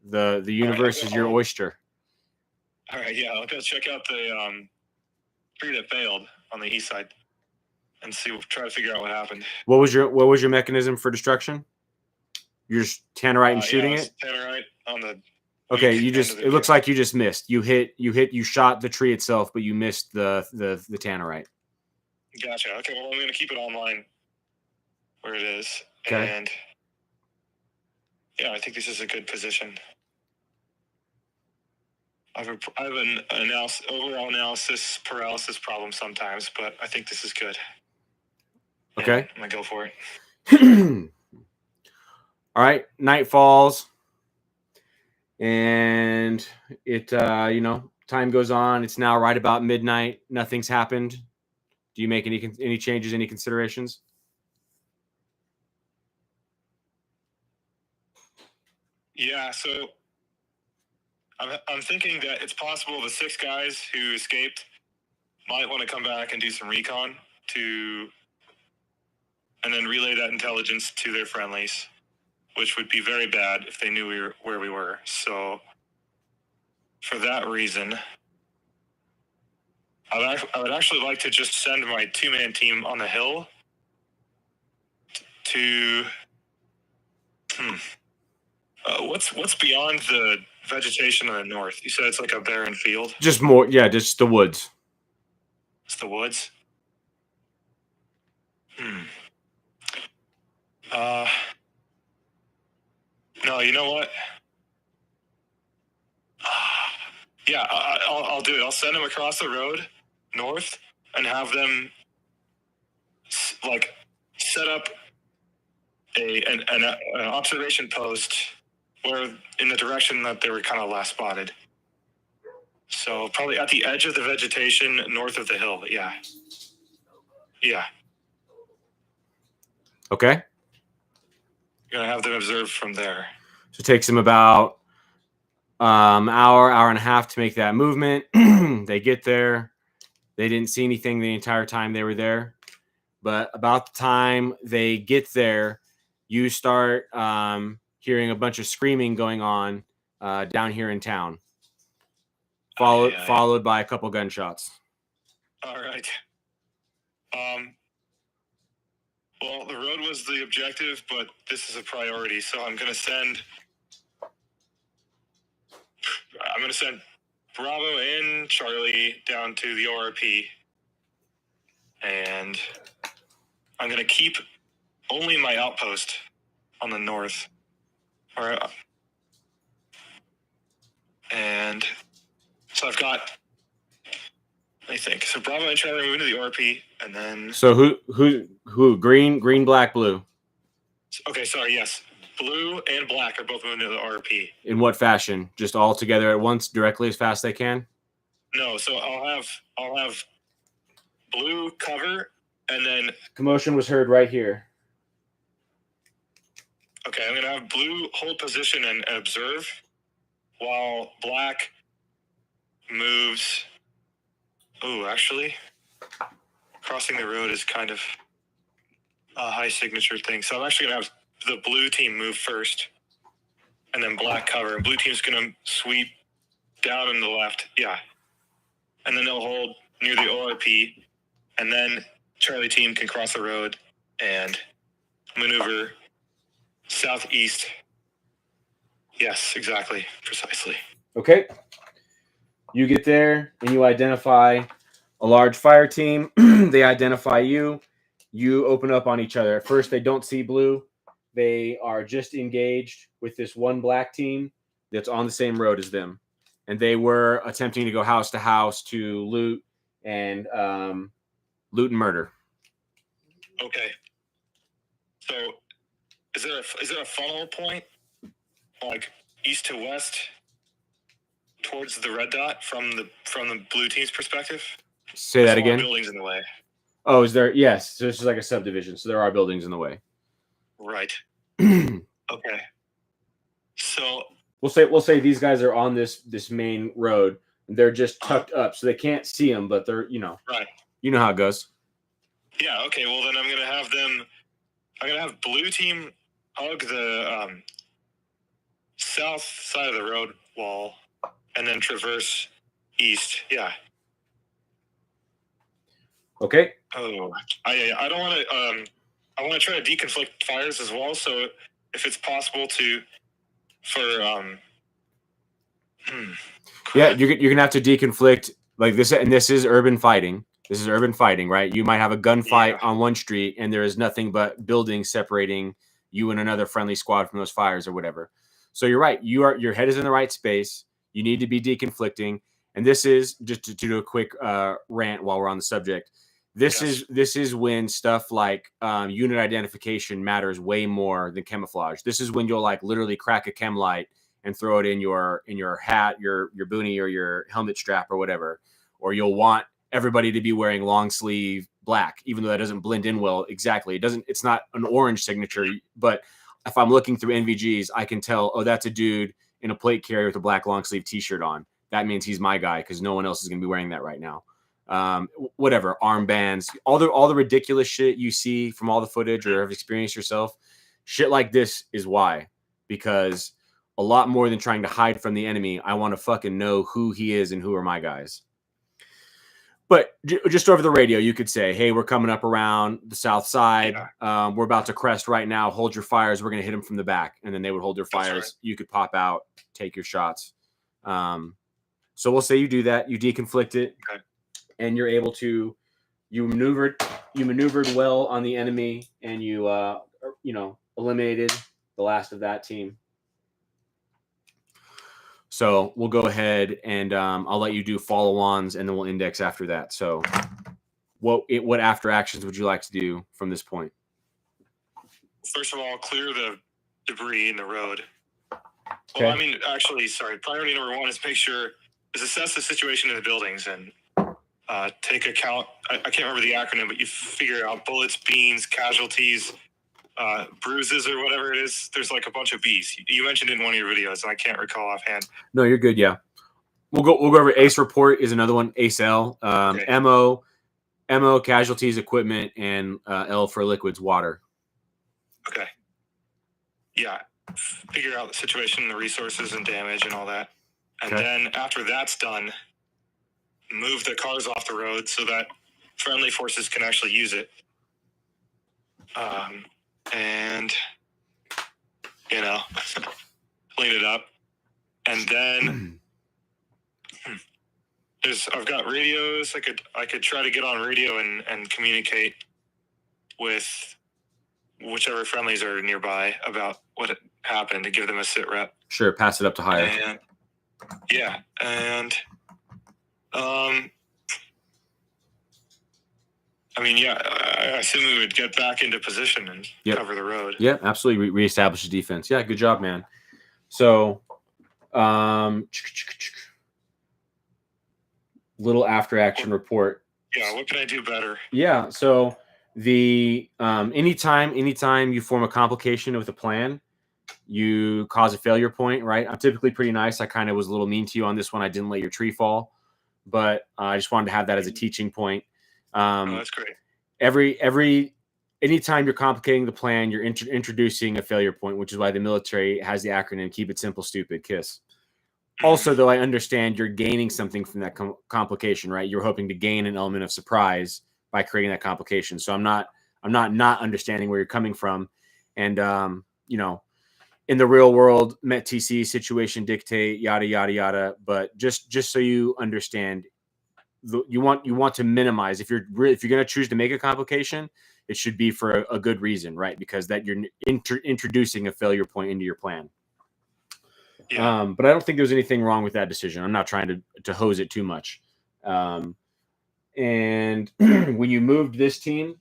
The universe is your oyster. All right, yeah, I'll go check out the tree that failed on the east side and try to figure out what happened. What was your mechanism for destruction? You're just tannerite and shooting it? Tannerite on the... Okay, it looks like you just missed. You shot the tree itself, but you missed the tannerite. Gotcha. Okay, well, I'm going to keep it online where it is. Okay. And yeah, I think this is a good position. I have an overall analysis paralysis problem sometimes, but I think this is good. Okay. Yeah, I'm going to go for it. All right, night falls, and it time goes on. It's now right about midnight. Nothing's happened. Do you make any changes, any considerations? Yeah, so I'm thinking that it's possible the 6 guys who escaped might want to come back and do some recon and then relay that intelligence to their friendlies, which would be very bad if they knew where we were. So for that reason, I would actually like to just send my 2-man team on the hill to what's beyond vegetation in the north? You said it's like a barren field. Just more, yeah, just the woods. It's the woods. No, you know what? Yeah, I'll do it. I'll send them across the road north and have them like set up an observation post where in the direction that they were kind of last spotted. So probably at the edge of the vegetation north of the hill. Yeah. Yeah. Okay. You're gonna have them observe from there. So it takes them about hour and a half to make that movement. They get there. They didn't see anything the entire time they were there. But about the time they get there, you start hearing a bunch of screaming going on down here in town, followed by a couple gunshots. All right. Well, the road was the objective, but this is a priority, so I'm gonna send Bravo and Charlie down to the ORP, and I'm gonna keep only my outpost on the north. And so I've got, I think, so Bravo and Charlie move into the ORP, and then. So who? Green, black, blue. Okay, sorry. Yes, blue and black are both moving to the ORP. In what fashion? Just all together at once, directly as fast as they can? No, so I'll have blue cover, and then Commotion was heard right here. okay, I'm gonna have blue hold position and observe, while black moves. Oh, actually, crossing the road is kind of a high signature thing. So I'm actually gonna have the blue team move first, and then black cover. And blue team's gonna sweep down in the left, yeah, and then they'll hold near the ORP, and then Charlie team can cross the road and maneuver southeast. Yes, exactly, precisely. Okay. You get there and you identify a large fire team. They identify you. You open up on each other. At first, they don't see blue. They are just engaged with this one black team that's on the same road as them. And they were attempting to go house to house to loot and murder. Okay. So is there a funnel point, like east to west, towards the red dot from the blue team's perspective? Say that again. Buildings in the way. Oh, is there? Yes. So this is like a subdivision. So there are buildings in the way. Right. Okay. So we'll say these guys are on this main road. They're just tucked up, so they can't see them, but they're right. You know how it goes. Yeah. Okay. Well, then I'm gonna have blue team hug the south side of the road wall, and then traverse east. Yeah. Okay. Oh, I don't want to. I want to try to deconflict fires as well. So if it's possible yeah, you're gonna have to deconflict like this, and this is urban fighting. This is urban fighting, right? You might have a gunfight on one street, and there is nothing but buildings separating you and another friendly squad from those fires or whatever. So you're right. Your head is in the right space. You need to be deconflicting, and this is just to do a quick rant while we're on the subject. This is when stuff like unit identification matters way more than camouflage. This is when you'll like literally crack a chem light and throw it in your hat, your boonie, or your helmet strap or whatever. Or you'll want everybody to be wearing long sleeve black, even though that doesn't blend in well. Exactly. It's not an orange signature, but if I'm looking through NVGs, I can tell, oh, that's a dude in a plate carrier with a black long sleeve t-shirt on. That means he's my guy because no one else is going to be wearing that right now. Whatever, armbands, all the ridiculous shit you see from all the footage or have experienced yourself, shit like this is why. Because a lot more than trying to hide from the enemy, I want to fucking know who he is and who are my guys. But just over the radio, you could say, "Hey, we're coming up around the south side. We're about to crest right now. Hold your fires. We're going to hit them from the back." And then they would hold their fires. right. You could pop out, take your shots. So we'll say you do that. You deconflict it, Okay. and you're able to. You maneuvered well on the enemy, and you eliminated the last of that team. So we'll go ahead and I'll let you do follow-ons, and then we'll index after that. So what after actions would you like to do from this point? First of all, clear the debris in the road. Okay. Well, I mean, actually, sorry. Priority number one is assess the situation in the buildings and take account. I can't remember the acronym, but you figure out bullets, beans, casualties, bruises, or whatever it is. There's like a bunch of B's. You mentioned it in one of your videos, and I can't recall offhand. No, you're good. Yeah, we'll go over ACE report is another one. ACE L, Okay. MO casualties, equipment, and L for liquids, water. Okay. Yeah. Figure out the situation, the resources, and damage, and all that. And Okay. then after that's done, move the cars off the road so that friendly forces can actually use it. And clean it up. And then I've got radios. I could try to get on radio and communicate with whichever friendlies are nearby about what happened to give them a sit rep. Sure, pass it up to higher. And yeah, and I mean, yeah, I assume we would get back into position and cover the road. Yeah, absolutely. Reestablish the defense. Yeah, good job, man. So, little after action report. Yeah, what can I do better? Yeah, so the anytime you form a complication with a plan, you cause a failure point, right? I'm typically pretty nice. I kind of was a little mean to you on this one. I didn't let your tree fall, but I just wanted to have that as a teaching point. That's great. Anytime you're complicating the plan, you're introducing a failure point, which is why the military has the acronym "Keep It Simple, Stupid" KISS. Also, though, I understand you're gaining something from that complication, right? You're hoping to gain an element of surprise by creating that complication. So I'm not understanding where you're coming from, and in the real world, Met TC situation dictate yada yada yada. But just so you understand, you want to minimize if you're going to choose to make a complication, it should be for a good reason, right? Because that you're introducing a failure point into your plan. Yeah. But I don't think there's anything wrong with that decision. I'm not trying to hose it too much. And when you moved this team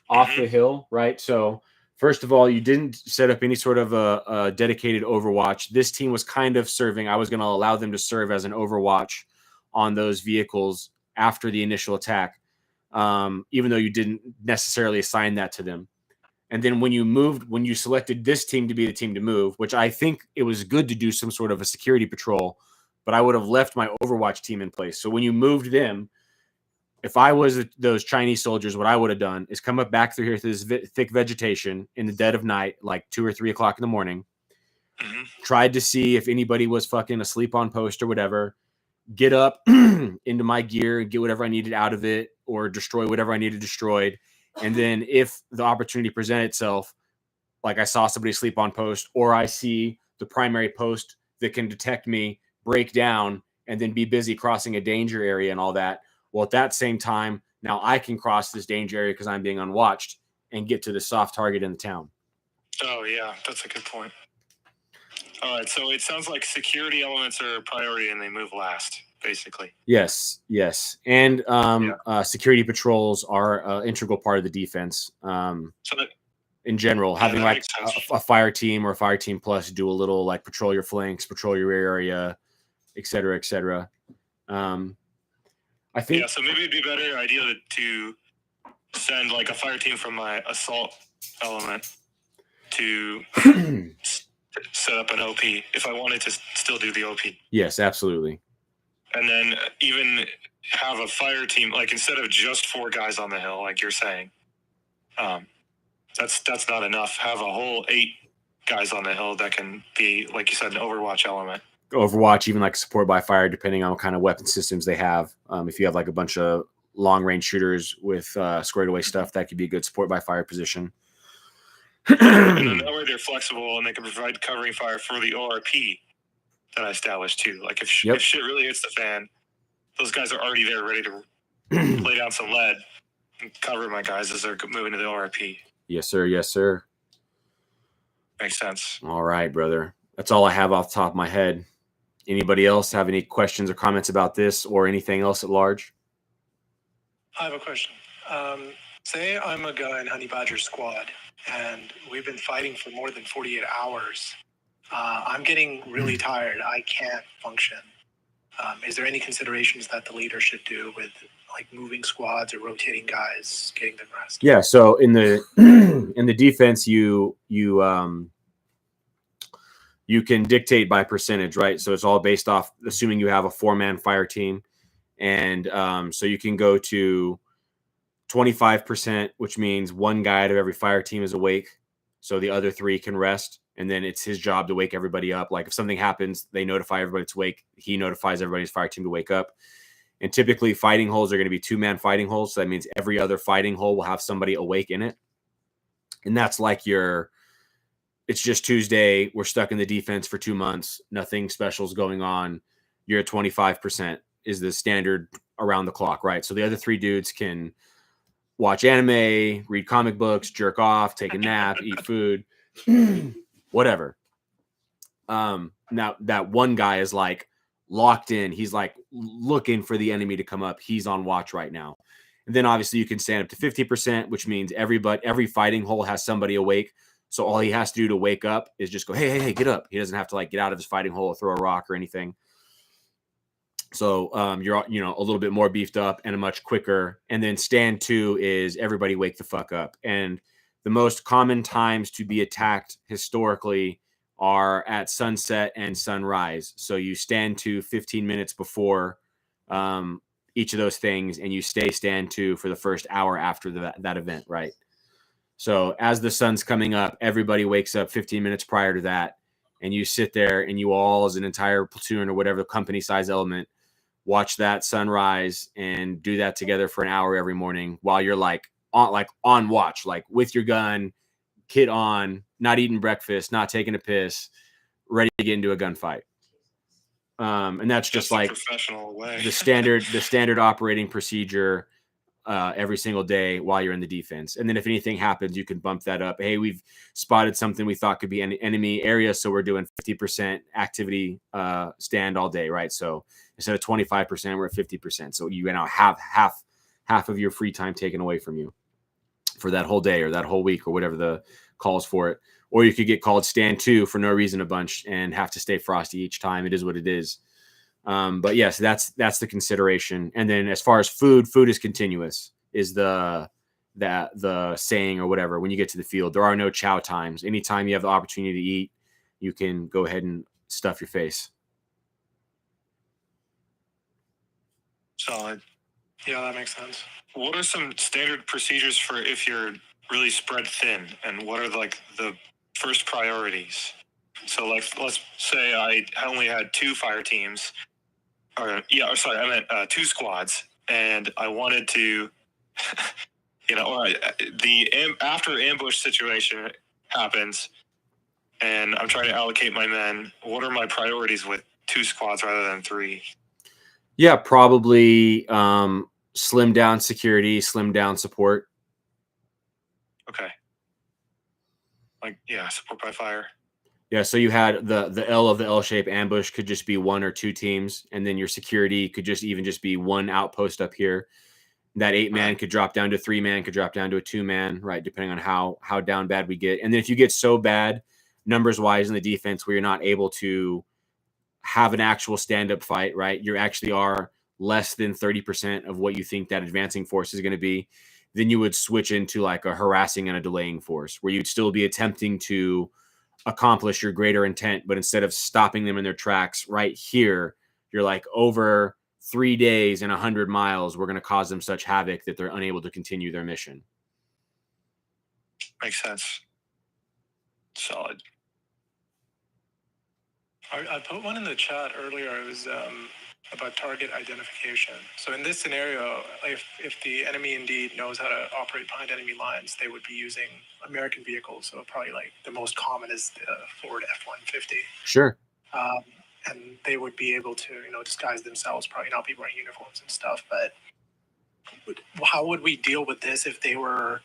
off the hill, right? So first of all, you didn't set up any sort of a dedicated overwatch. This team was kind of serving. I was going to allow them to serve as an overwatch on those vehicles after the initial attack, even though you didn't necessarily assign that to them. And then when you selected this team to be the team to move, which I think it was good to do some sort of a security patrol, but I would have left my Overwatch team in place. So when you moved them, if I was those Chinese soldiers, what I would have done is come up back through here through this thick vegetation in the dead of night, like 2 or 3 o'clock in the morning, tried to see if anybody was fucking asleep on post or whatever, get up into my gear and get whatever I needed out of it or destroy whatever I needed destroyed. And then if the opportunity presented itself, like I saw somebody sleep on post or I see the primary post that can detect me break down and then be busy crossing a danger area and all that. Well, at that same time, now I can cross this danger area because I'm being unwatched and get to the soft target in the town. Oh, yeah, that's a good point. All right, so it sounds like security elements are a priority and they move last, basically. Yes. And security patrols are an integral part of the defense. In general, having like a fire team or a fire team plus do a little like patrol your flanks, patrol your area, et cetera, et cetera. I think. Yeah, so maybe it'd be a better idea to send like a fire team from my assault element to set up an OP if I wanted to still do the OP. Yes, absolutely. And then even have a fire team, like instead of just 4 guys on the hill, like you're saying, that's not enough. Have a whole 8 guys on the hill that can be, like you said, an Overwatch element. Overwatch, even like support by fire, depending on what kind of weapon systems they have. If you have like a bunch of long range shooters with squared away stuff, that could be a good support by fire position. And then that way they're flexible and they can provide covering fire for the ORP that I established too. Like if shit really hits the fan, those guys are already there ready to lay down some lead and cover my guys as they're moving to the ORP. Yes, sir. Yes, sir. Makes sense. All right, brother. That's all I have off the top of my head. Anybody else have any questions or comments about this or anything else at large? I have a question. Say I'm a guy in Honey Badger squad, and we've been fighting for more than 48 hours. I'm getting really tired. I can't function. Is there any considerations that the leader should do with like moving squads or rotating guys, getting them rest? Yeah. So in the in the defense, you can dictate by percentage, right? So it's all based off assuming you have a 4-man fire team, and so you can go to 25%, which means one guy out of every fire team is awake, so the other 3 can rest, and then it's his job to wake everybody up. Like if something happens, they notify everybody to wake. He notifies everybody's fire team to wake up. And typically fighting holes are going to be 2-man fighting holes. So that means every other fighting hole will have somebody awake in it. And that's like it's just Tuesday. We're stuck in the defense for 2 months. Nothing special is going on. You're at 25% is the standard around the clock, right? So the other 3 dudes can watch anime, read comic books, jerk off, take a nap, eat food, whatever. Now that one guy is like locked in. He's like looking for the enemy to come up. He's on watch right now. And then obviously you can stand up to 50%, which means every fighting hole has somebody awake. So all he has to do to wake up is just go, hey, get up. He doesn't have to like get out of his fighting hole, throw a rock or anything. So you're a little bit more beefed up and a much quicker. And then stand 2 is everybody wake the fuck up. And the most common times to be attacked historically are at sunset and sunrise. So you stand 2 15 minutes before each of those things, and you stand 2 for the first hour after that event, right? So as the sun's coming up, everybody wakes up 15 minutes prior to that, and you sit there and you all, as an entire platoon or whatever company size element, watch that sunrise and do that together for an hour every morning while you're on watch, like with your gun, kit on, not eating breakfast, not taking a piss, ready to get into a gunfight. And that's just like professional way. the standard operating procedure every single day while you're in the defense. And then if anything happens, you can bump that up. Hey, we've spotted something we thought could be an enemy area, so we're doing 50% activity stand all day, right? So instead of 25%, we're at 50%. So you now have half of your free time taken away from you for that whole day or that whole week or whatever the calls for it. Or you could get called stand 2 for no reason a bunch and have to stay frosty each time. It is what it is. But yes, that's the consideration. And then as far as food is continuous, is the saying or whatever. When you get to the field, there are no chow times. Anytime you have the opportunity to eat, you can go ahead and stuff your face. Solid. Yeah, that makes sense. What are some standard procedures for if you're really spread thin, and what are like the first priorities? So like, let's say I only had 2 fire teams, I meant 2 squads, and I wanted to, after ambush situation happens, and I'm trying to allocate my men. What are my priorities with 2 squads rather than 3? Yeah, probably slim down security, slim down support. Okay. Support by fire. Yeah, so you had the L of the L-shape ambush could just be 1 or 2 teams, and then your security could just be 1 outpost up here. That 8-man could drop down to 3-man, could drop down to a 2-man, right? Depending on how down bad we get. And then if you get so bad, numbers-wise in the defense, where you're not able to have an actual stand-up fight, right? You actually are less than 30% of what you think that advancing force is going to be. Then you would switch into like a harassing and a delaying force, where you'd still be attempting to accomplish your greater intent, but instead of stopping them in their tracks right here, you're like, over 3 days and 100 miles, we're going to cause them such havoc that they're unable to continue their mission. Makes sense. Solid. I put one in the chat earlier. It was about target identification. So in this scenario, if the enemy indeed knows how to operate behind enemy lines, they would be using American vehicles. So probably like the most common is the Ford F-150. Sure. And they would be able to, disguise themselves, probably not be wearing uniforms and stuff. But how would we deal with this if they were,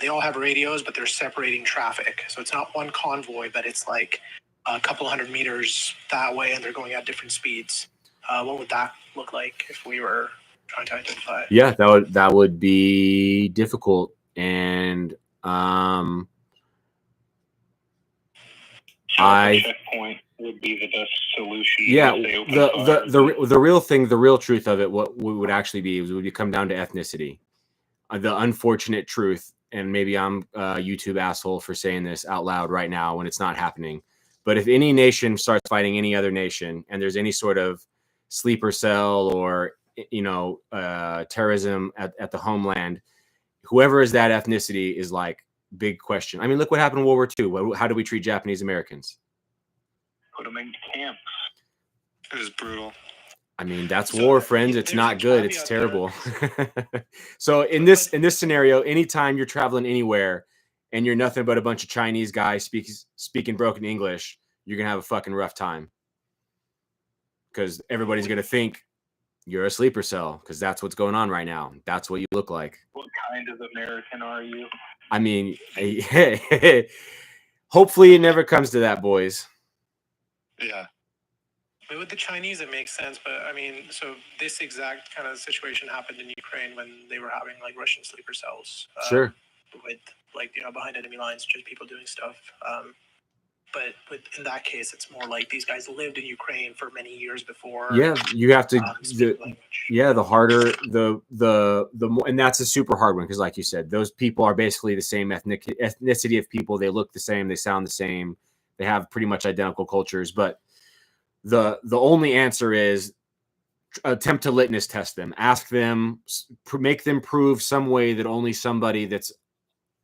they all have radios, but they're separating traffic. So it's not one convoy, but it's like a couple hundred meters that way, and they're going at different speeds. What would that look like if we were trying to identify? Yeah, that would be difficult, and checkpoint would be the best solution. Yeah, the real thing, the real truth of it, what would actually be, is it would come down to ethnicity. The unfortunate truth, and maybe I'm a YouTube asshole for saying this out loud right now when it's not happening, but if any nation starts fighting any other nation, and there's any sort of sleeper cell or terrorism at the homeland, whoever is that ethnicity is like big question. I mean, look what happened in World War II. How do we treat Japanese Americans? Put them in camps. It was brutal. I mean, that's war, friends. It's not good. It's terrible. So in this scenario, anytime you're traveling anywhere and you're nothing but a bunch of Chinese guys speaking broken English, you're gonna have a fucking rough time, because everybody's gonna think you're a sleeper cell, because that's what's going on right now. That's what you look like. What kind of American are you? I mean, hopefully it never comes to that, boys. Yeah. But with the Chinese, it makes sense. But I mean, so this exact kind of situation happened in Ukraine when they were having like Russian sleeper cells. Sure. With behind enemy lines, just people doing stuff. But in that case, it's more like these guys lived in Ukraine for many years before. Yeah, you have to. The harder the more, and that's a super hard one, because, like you said, those people are basically the same ethnicity of people. They look the same. They sound the same. They have pretty much identical cultures. But the only answer is attempt to litmus test them. Ask them, make them prove some way that only somebody that's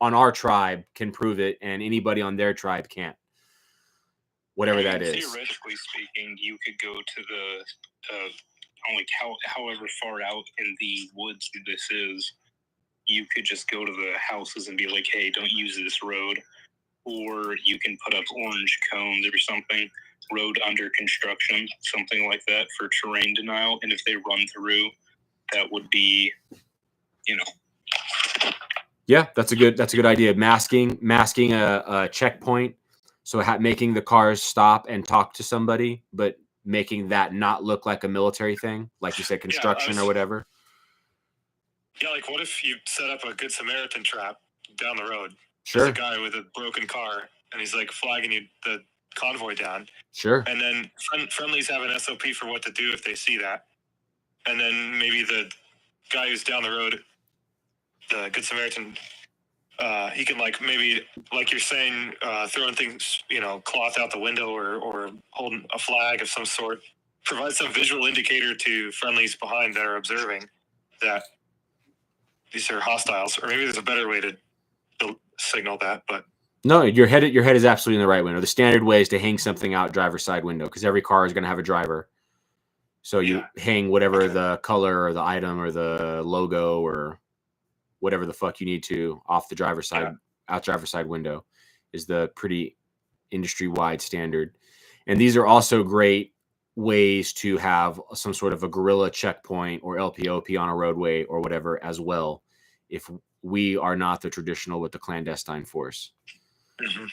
on our tribe can prove it, and anybody on their tribe can't. Whatever that is. Theoretically speaking, you could go to the however far out in the woods this is. You could just go to the houses and be like, "Hey, don't use this road," or you can put up orange cones or something. Road under construction, something like that, for terrain denial. And if they run through, that would be, Yeah, that's a good idea. Masking a checkpoint. So making the cars stop and talk to somebody, but making that not look like a military thing, like you said, construction or whatever. Yeah, like what if you set up a Good Samaritan trap down the road? Sure. There's a guy with a broken car, and he's like flagging you the convoy down. Sure. And then friendlies have an SOP for what to do if they see that. And then maybe the guy who's down the road, the Good Samaritan, he can maybe you're saying, throwing things, cloth out the window or holding a flag of some sort, provide some visual indicator to friendlies behind that are observing that these are hostiles. Or maybe there's a better way to signal that, but no, your head is absolutely in the right window. The standard way is to hang something out driver's side window, because every car is going to have a driver. So you hang whatever the color or the item or the logo or whatever the fuck you need to off the driver's side, out driver's side window, is the pretty industry-wide standard. And these are also great ways to have some sort of a guerrilla checkpoint or LPOP on a roadway or whatever as well, if we are not the traditional with the clandestine force. Mm-hmm.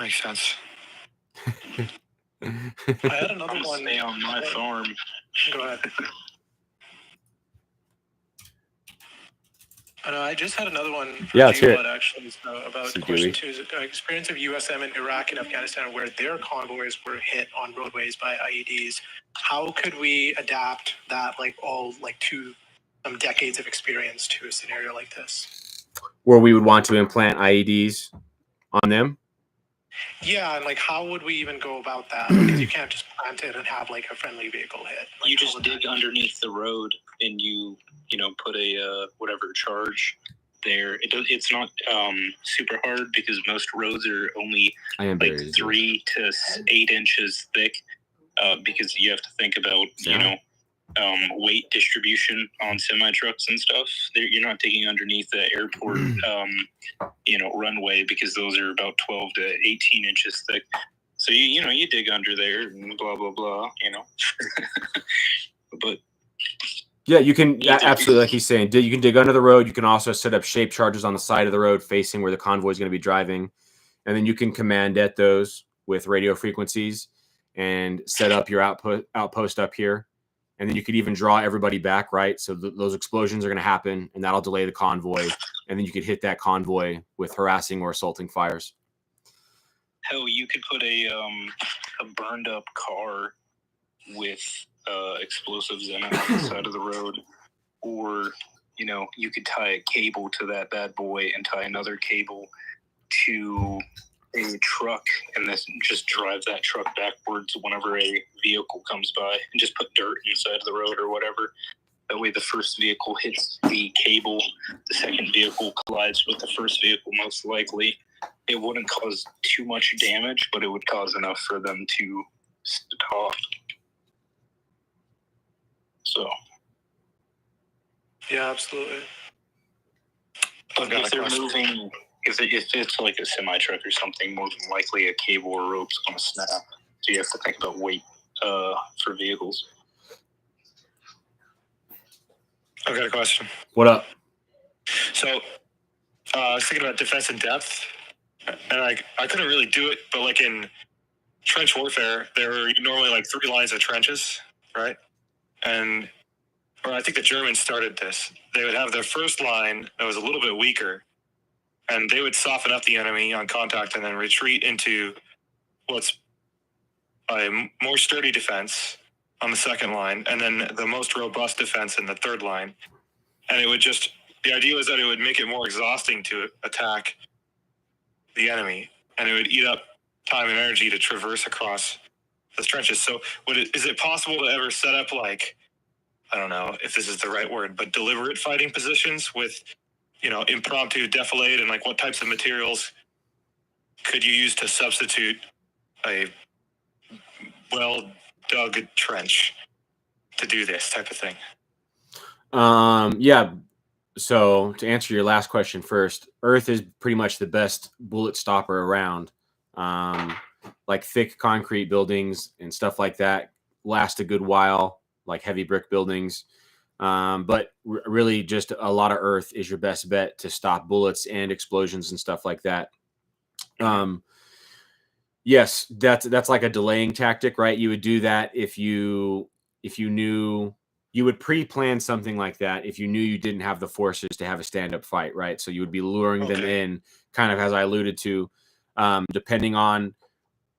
Makes sense. I had another one. Stay on my farm. Go ahead. I just had another one for GWOT, actually, about question 2's experience of USM in Iraq and Afghanistan, where their convoys were hit on roadways by IEDs. How could we adapt that, to some decades of experience to a scenario like this? Where we would want to implant IEDs on them? Yeah, and how would we even go about that? Because you can't just plant it and have a friendly vehicle hit. You just dig underneath the road and you put a whatever charge there. It's not super hard because most roads are only like 3 to 8 inches thick. Because you have to think about weight distribution on semi trucks and stuff. You're not digging underneath the airport runway, because those are about 12 to 18 inches thick. So you dig under there and blah blah blah. But yeah, you can absolutely, like he's saying, you can dig under the road. You can also set up shape charges on the side of the road facing where the convoy is going to be driving, and then you can command at those with radio frequencies and set up your outpost up here. And then you could even draw everybody back, right? So those explosions are going to happen, and that'll delay the convoy. And then you could hit that convoy with harassing or assaulting fires. Hell, you could put a burned up car with explosives in it on the side of the road, or you could tie a cable to that bad boy and tie another cable to a truck, and then just drive that truck backwards whenever a vehicle comes by, and just put dirt inside of the road or whatever. That way the first vehicle hits the cable, the second vehicle collides with the first vehicle most likely. It wouldn't cause too much damage, but it would cause enough for them to stop. So Yeah, absolutely. if they're moving, if it's like a semi truck or something, more than likely a cable or rope's going to snap. So you have to think about weight for vehicles. I've got a question. What up? So I was thinking about defense in depth, and I couldn't really do it, but like in trench warfare, there are normally like 3 lines of trenches, right? Or I think the Germans started this. They would have their first line that was a little bit weaker, and they would soften up the enemy on contact and then retreat into what's a more sturdy defense on the second line, and then the most robust defense in the third line. And it would the idea was that it would make it more exhausting to attack the enemy, and it would eat up time and energy to traverse across the trenches. So is it possible to ever set up, like, I don't know if this is the right word, but deliberate fighting positions with, impromptu defilade, and like what types of materials could you use to substitute a well-dug trench to do this type of thing? Yeah. So to answer your last question first, earth is pretty much the best bullet stopper around. Like thick concrete buildings and stuff like that last a good while, like heavy brick buildings. But really just a lot of earth is your best bet to stop bullets and explosions and stuff like that. Yes, that's like a delaying tactic, right? You would do that if you knew you would pre-plan something like that if you knew you didn't have the forces to have a stand-up fight, right? So you would be luring them in, kind of as I alluded to, depending on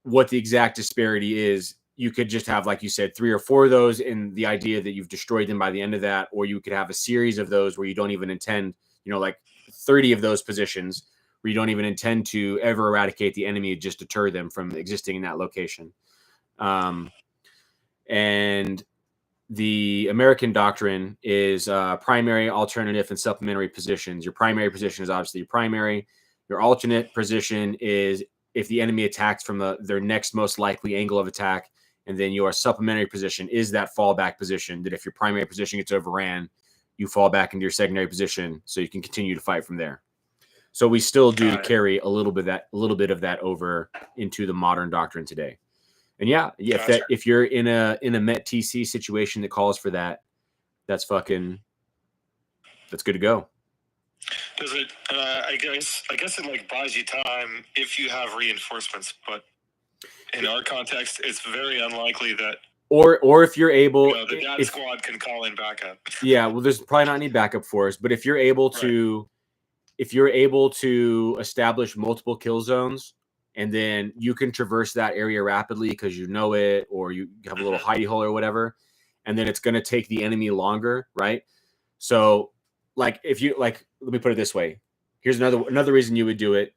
what the exact disparity is. You could just have, like you said, 3 or 4 of those in the idea that you've destroyed them by the end of that, or you could have a series of those where you don't even intend, like 30 of those positions where you don't even intend to ever eradicate the enemy, just deter them from existing in that location. And the American doctrine is primary, alternative, and supplementary positions. Your primary position is obviously your primary. Your alternate position is if the enemy attacks from their next most likely angle of attack. And then your supplementary position is that fallback position, that if your primary position gets overran, you fall back into your secondary position so you can continue to fight from there. So we still do carry a little bit of that over into the modern doctrine today. And if you're in a Met TC situation that calls for that, that's good to go. Does it? I guess it like buys you time if you have reinforcements, but in our context, it's very unlikely that. Or if you're able, the data squad can call in backup. Yeah, well, there's probably not any backup for us, but if you're able to, establish multiple kill zones, and then you can traverse that area rapidly because you know it, or you have a little hidey hole or whatever, and then it's going to take the enemy longer, right? So, like, if you let me put it this way. Here's another reason you would do it.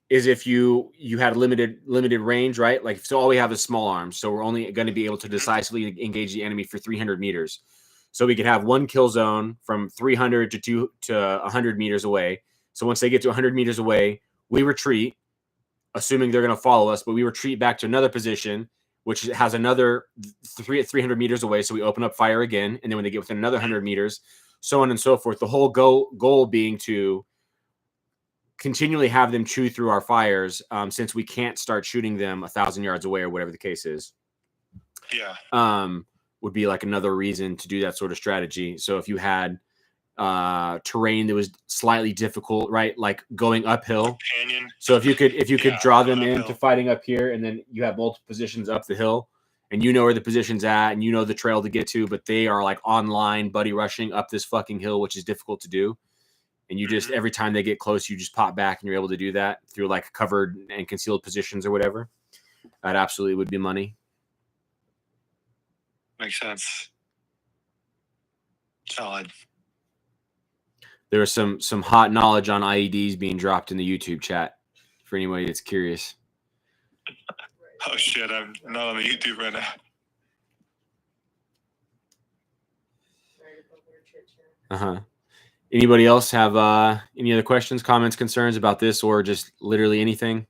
Is if you had limited range, right? Like, so all we have is small arms, so we're only going to be able to decisively engage the enemy for 300 meters. So we could have one kill zone from 300 to 100 meters away. So once they get to 100 meters away, we retreat, assuming they're going to follow us, but we retreat back to another position, which has another 300 meters away. So we open up fire again. And then when they get within another 100 meters, so on and so forth, the whole goal being to continually have them chew through our fires, since we can't start shooting them 1,000 yards away or whatever the case is. Yeah. Would be like another reason to do that sort of strategy. So if you had terrain that was slightly difficult, right? Like going uphill. Canyon. So if you could Yeah, draw them going into uphill. fighting up here, and then you have multiple positions up the hill, and you know where the position's at, and you know the trail to get to, but they are like online buddy rushing up this fucking hill, which is difficult to do. And you just, every time they get close, you just pop back and you're able to do that through like covered and concealed positions or whatever. That absolutely would be money. Makes sense. Solid. There was some hot knowledge on IEDs being dropped in the YouTube chat for anybody that's curious. Oh shit, I'm not on the YouTube right now. Uh-huh. Anybody else have any other questions, comments, concerns about this, or just literally anything?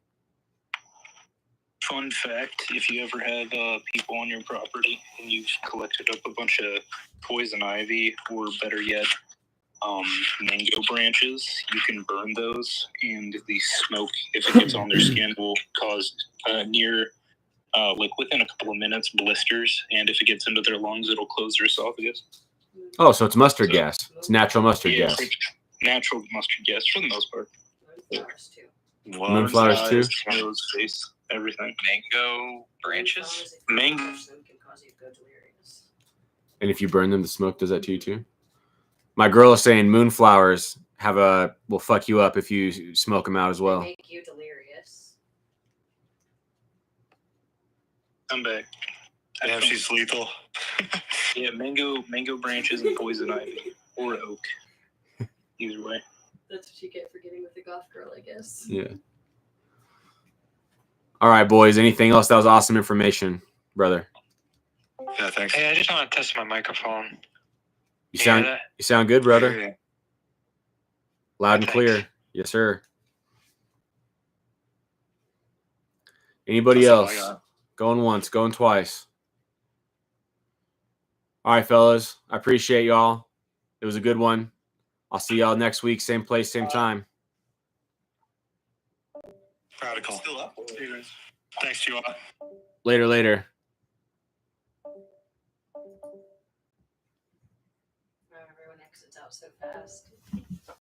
Fun fact, if you ever have people on your property and you've collected up a bunch of poison ivy, or better yet, mango branches, you can burn those, and the smoke, if it gets on their skin, will cause like within a couple of minutes, blisters, and if it gets into their lungs, it'll close their esophagus. Oh, so it's mustard gas. It's natural mustard gas. It's natural mustard gas for the most part. Moonflowers too. Moonflowers too? Nose, face, everything. Mango branches? Mango. Can cause you to go delirious. And if you burn them, the smoke does that to you too? My girl is saying moonflowers will fuck you up if you smoke them out as well. They make you delirious. I'm back. Damn, she's lethal. Yeah, mango branches and poison ivy, or oak. Either way. That's what you get for getting with the goth girl, I guess. Yeah. All right, boys. Anything else? That was awesome information, brother. Yeah, thanks. Hey, I just want to test my microphone. You sound good, brother. Loud and Thanks. clear. Yes, sir. Anybody That's all I else? got. Going once, going twice. All right, fellas. I appreciate y'all. It was a good one. I'll see y'all next week. Same place, same time. Radical. Still up? Thanks, GWOT. Later. Everyone exits out so fast.